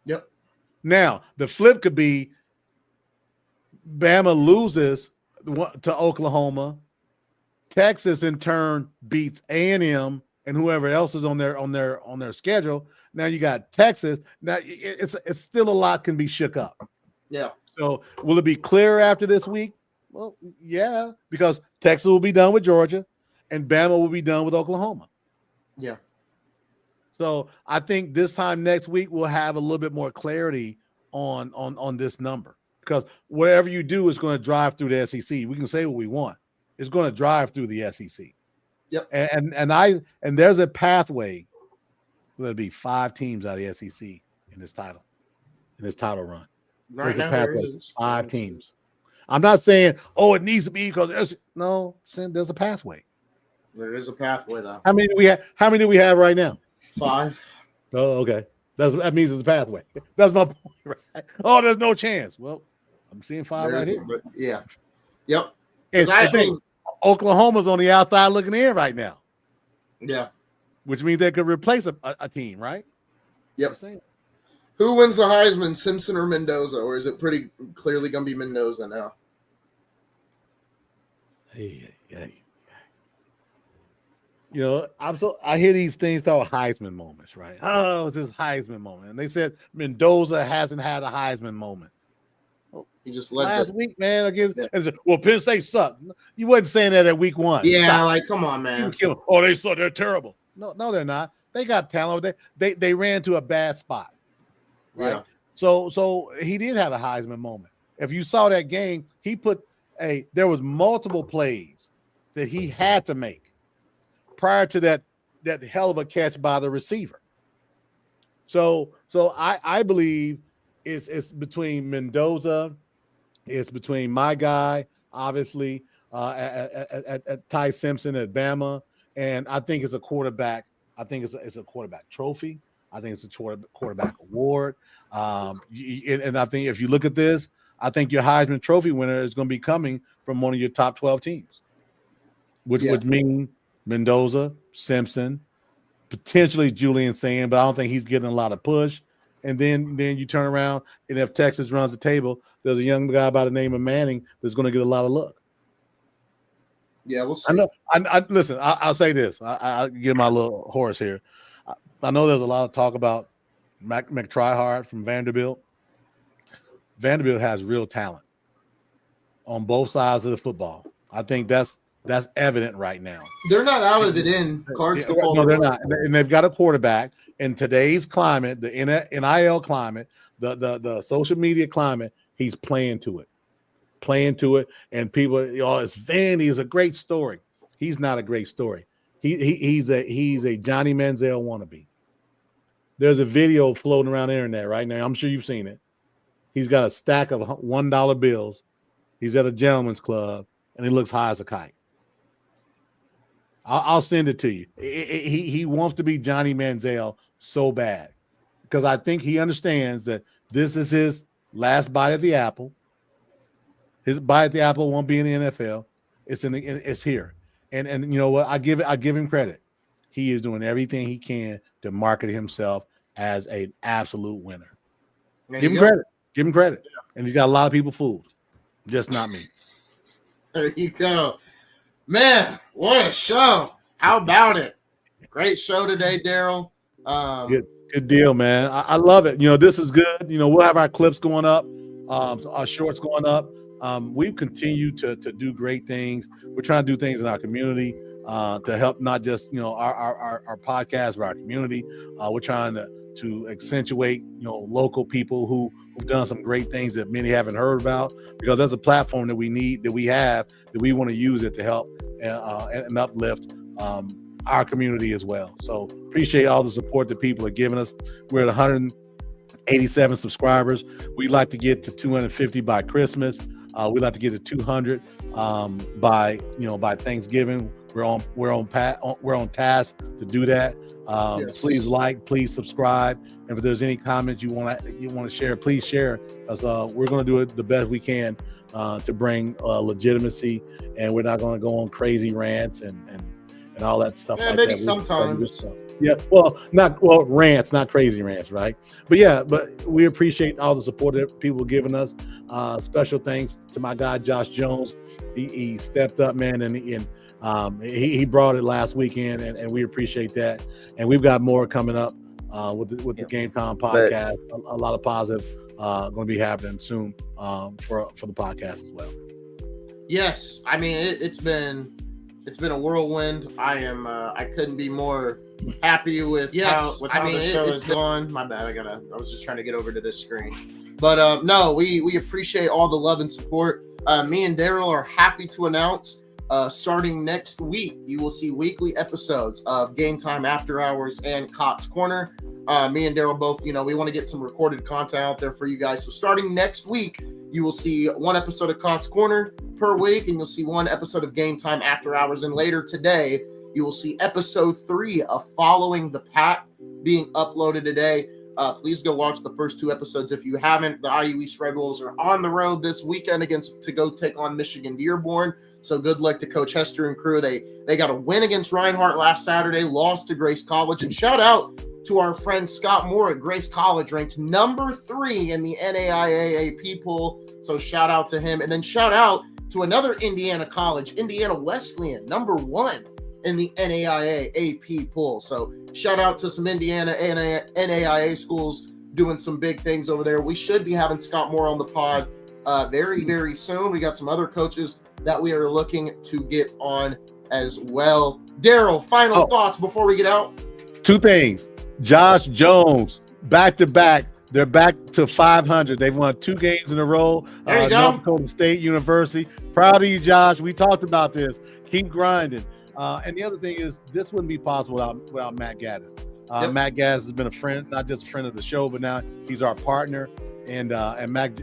Yep. Now, the flip could be Bama loses to Oklahoma. Texas, in turn, beats A&M and whoever else is on their schedule. Now you got Texas. Now it's still a lot can be shook up. Yeah. So will it be clear after this week? Well, yeah, because Texas will be done with Georgia, and Bama will be done with Oklahoma. Yeah. So I think this time next week we'll have a little bit more clarity on this number, because whatever you do is going to drive through the SEC. We can say what we want. It's going to drive through the SEC. Yep. And there's a pathway. There'll be 5 teams out of the SEC in this title run. Right there's now, a pathway. 5 teams. I'm not saying, it needs to be because there's a pathway. There is a pathway, though. How many do we have right now? 5. Oh, okay. That means it's a pathway. That's my point, right? Oh, there's no chance. Well, I'm seeing 5 right here. But yeah. Yep. I think Oklahoma's on the outside looking in right now. Yeah. Which means they could replace a team, right? Yep. Who wins the Heisman, Simpson or Mendoza, or is it pretty clearly going to be Mendoza now? Hey. I hear these things called Heisman moments, right? Oh, it's his Heisman moment. And they said Mendoza hasn't had a Heisman moment. He just last week, man, against Penn State sucked. You wasn't saying that at week 1. Yeah, come on, man. They suck. They're terrible. No, they're not. They got talent. They ran to a bad spot, right? Yeah. So he did have a Heisman moment. If you saw that game, there was multiple plays that he had to make prior to that hell of a catch by the receiver. So I believe it's between Mendoza, it's between my guy, obviously, at Ty Simpson at Bama, and I think it's a quarterback. I think it's a quarterback trophy. I think it's a quarterback award. And I think if you look at this, I think your Heisman Trophy winner is going to be coming from one of your top 12 teams, which would mean Mendoza, Simpson, potentially Julian Sand, but I don't think he's getting a lot of push. And then you turn around, and if Texas runs the table, there's a young guy by the name of Manning that's going to get a lot of luck. Yeah, we'll see. I know. Listen, I'll say this. I'll get my little horse here. I know there's a lot of talk about McTryhard from Vanderbilt. Vanderbilt has real talent on both sides of the football. I think that's evident right now. They're not out of it in cards to fall. No, they're not. And they've got a quarterback in today's climate, the NIL climate, the social media climate. He's playing to it. And people, it's Vandy is a great story. He's not a great story. He's a Johnny Manziel wannabe. There's a video floating around the internet right now. I'm sure you've seen it. He's got a stack of $1 bills. He's at a gentleman's club, and he looks high as a kite. I'll send it to you. He wants to be Johnny Manziel so bad because I think he understands that this is his last bite at the apple. His bite at the apple won't be in the NFL. It's here. And you know what? I give him credit. He is doing everything he can to market himself as an absolute winner. Give him credit. Yeah. And he's got a lot of people fooled. Just not me. There you go. Man, what a show. How about it? Great show today, Darrell. Good deal, man. I love it. This is good. We'll have our clips going up, our shorts going up. We've continued to do great things. We're trying to do things in our community. to help not just our podcast, but our community. We're trying to accentuate local people who've done some great things that many haven't heard about, because there's a platform that we want to use it to help and uplift our community as well. So appreciate all the support that people are giving us. We're at 187 subscribers. We'd like to get to 250 by Christmas. We'd like to get to 200 by Thanksgiving. We're on task to do that. Yes. Please subscribe. And if there's any comments you want to share, please share, because we're going to do it the best we can to bring legitimacy, and we're not going to go on crazy rants and all that stuff. Yeah, like maybe that. sometimes. Yeah, rants, not crazy rants, right? But we appreciate all the support that people are giving us. Special thanks to my guy Josh Jones. He stepped up, man, and he brought it last weekend, and we appreciate that. And we've got more coming up with the Game Time podcast. A lot of positive going to be happening soon for the podcast as well. Yes, I mean it's been a whirlwind. I couldn't be more happy with how the show is going. My bad, I was just trying to get over to this screen. But no, we appreciate all the love and support. Me and Darrell are happy to announce starting next week, you will see weekly episodes of Game Time After Hours and Cox Corner. Me and Darrell both, we want to get some recorded content out there for you guys. So starting next week, you will see one episode of Cox Corner per week, and you'll see one episode of Game Time After Hours. And later today, you will see episode 3 of Following the Pat being uploaded today. Please go watch the first 2 episodes if you haven't. The IU East Red Wolves are on the road this weekend to go take on Michigan Dearborn. So good luck to Coach Hester and crew. They got a win against Reinhardt last Saturday, lost to Grace College. And shout out to our friend Scott Moore at Grace College, ranked number 3 in the NAIA AP poll. So shout out to him. And then shout out to another Indiana college, Indiana Wesleyan, number 1 in the NAIA AP poll. So shout out to some Indiana NAIA schools doing some big things over there. We should be having Scott Moore on the pod very, very soon. We got some other coaches that we are looking to get on as well. Darrell, final thoughts before we get out? 2 things. Josh Jones, back-to-back. They're back to 500. They've won 2 games in a row. There you go. North Dakota State University. Proud of you, Josh. We talked about this. Keep grinding. And the other thing is, this wouldn't be possible without Matt Gaddis. Matt Gaddis has been a friend, not just a friend of the show, but now he's our partner. And Matt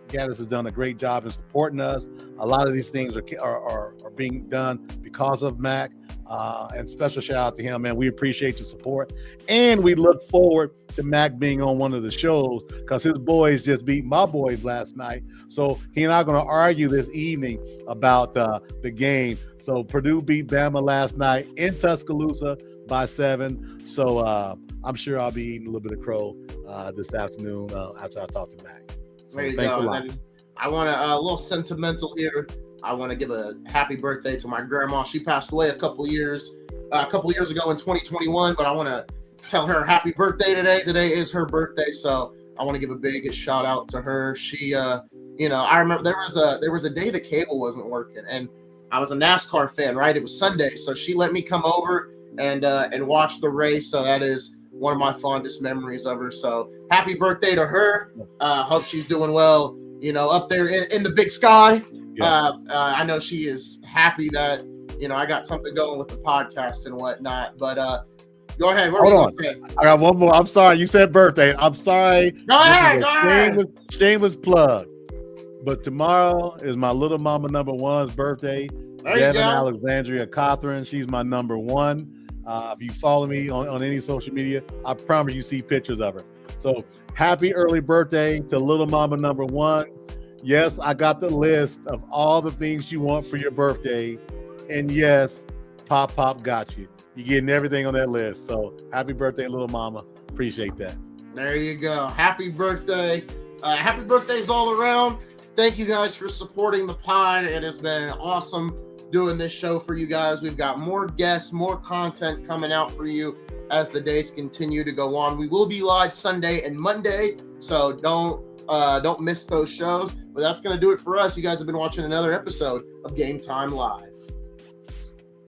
Gaddis has done a great job in supporting us. A lot of these things are being done because of Mac. And special shout out to him, man. We appreciate your support, and we look forward to Mac being on one of the shows, because his boys just beat my boys last night. So he and I are going to argue this evening about the game. So Purdue beat Bama last night in Tuscaloosa by 7. So I'm sure I'll be eating a little bit of crow this afternoon after I talk to Mac. So there you go. And I want to a little sentimental here. I want to give a happy birthday to my grandma. She passed away a couple years ago in 2021, but I want to tell her happy birthday today. Today is her birthday, so I want to give a big shout out to her. She, I remember there was a day the cable wasn't working, and I was a NASCAR fan, right? It was Sunday, so she let me come over and watch the race. So that is one of my fondest memories of her. So happy birthday to her. Hope she's doing well, up there in the big sky. Yeah. I know she is happy that, I got something going with the podcast and whatnot, but go ahead. What were you going to say? I got one more. I'm sorry. You said birthday. I'm sorry. Go ahead. Shameless plug. But tomorrow is my little mama number 1's birthday. Devin Alexandria Cothran. She's my number 1. If you follow me on any social media, I promise you see pictures of her. So happy early birthday to little mama number 1. Yes, I got the list of all the things you want for your birthday. And yes, Pop got you. You're getting everything on that list. So happy birthday, little mama. Appreciate that. There you go. Happy birthday. Happy birthdays all around. Thank you guys for supporting the pod. It has been awesome doing this show for you guys. We've got more guests, more content coming out for you as the days continue to go on. We will be live Sunday and Monday, so don't miss those shows. But that's going to do it for us. You guys have been watching another episode of Game Time Live.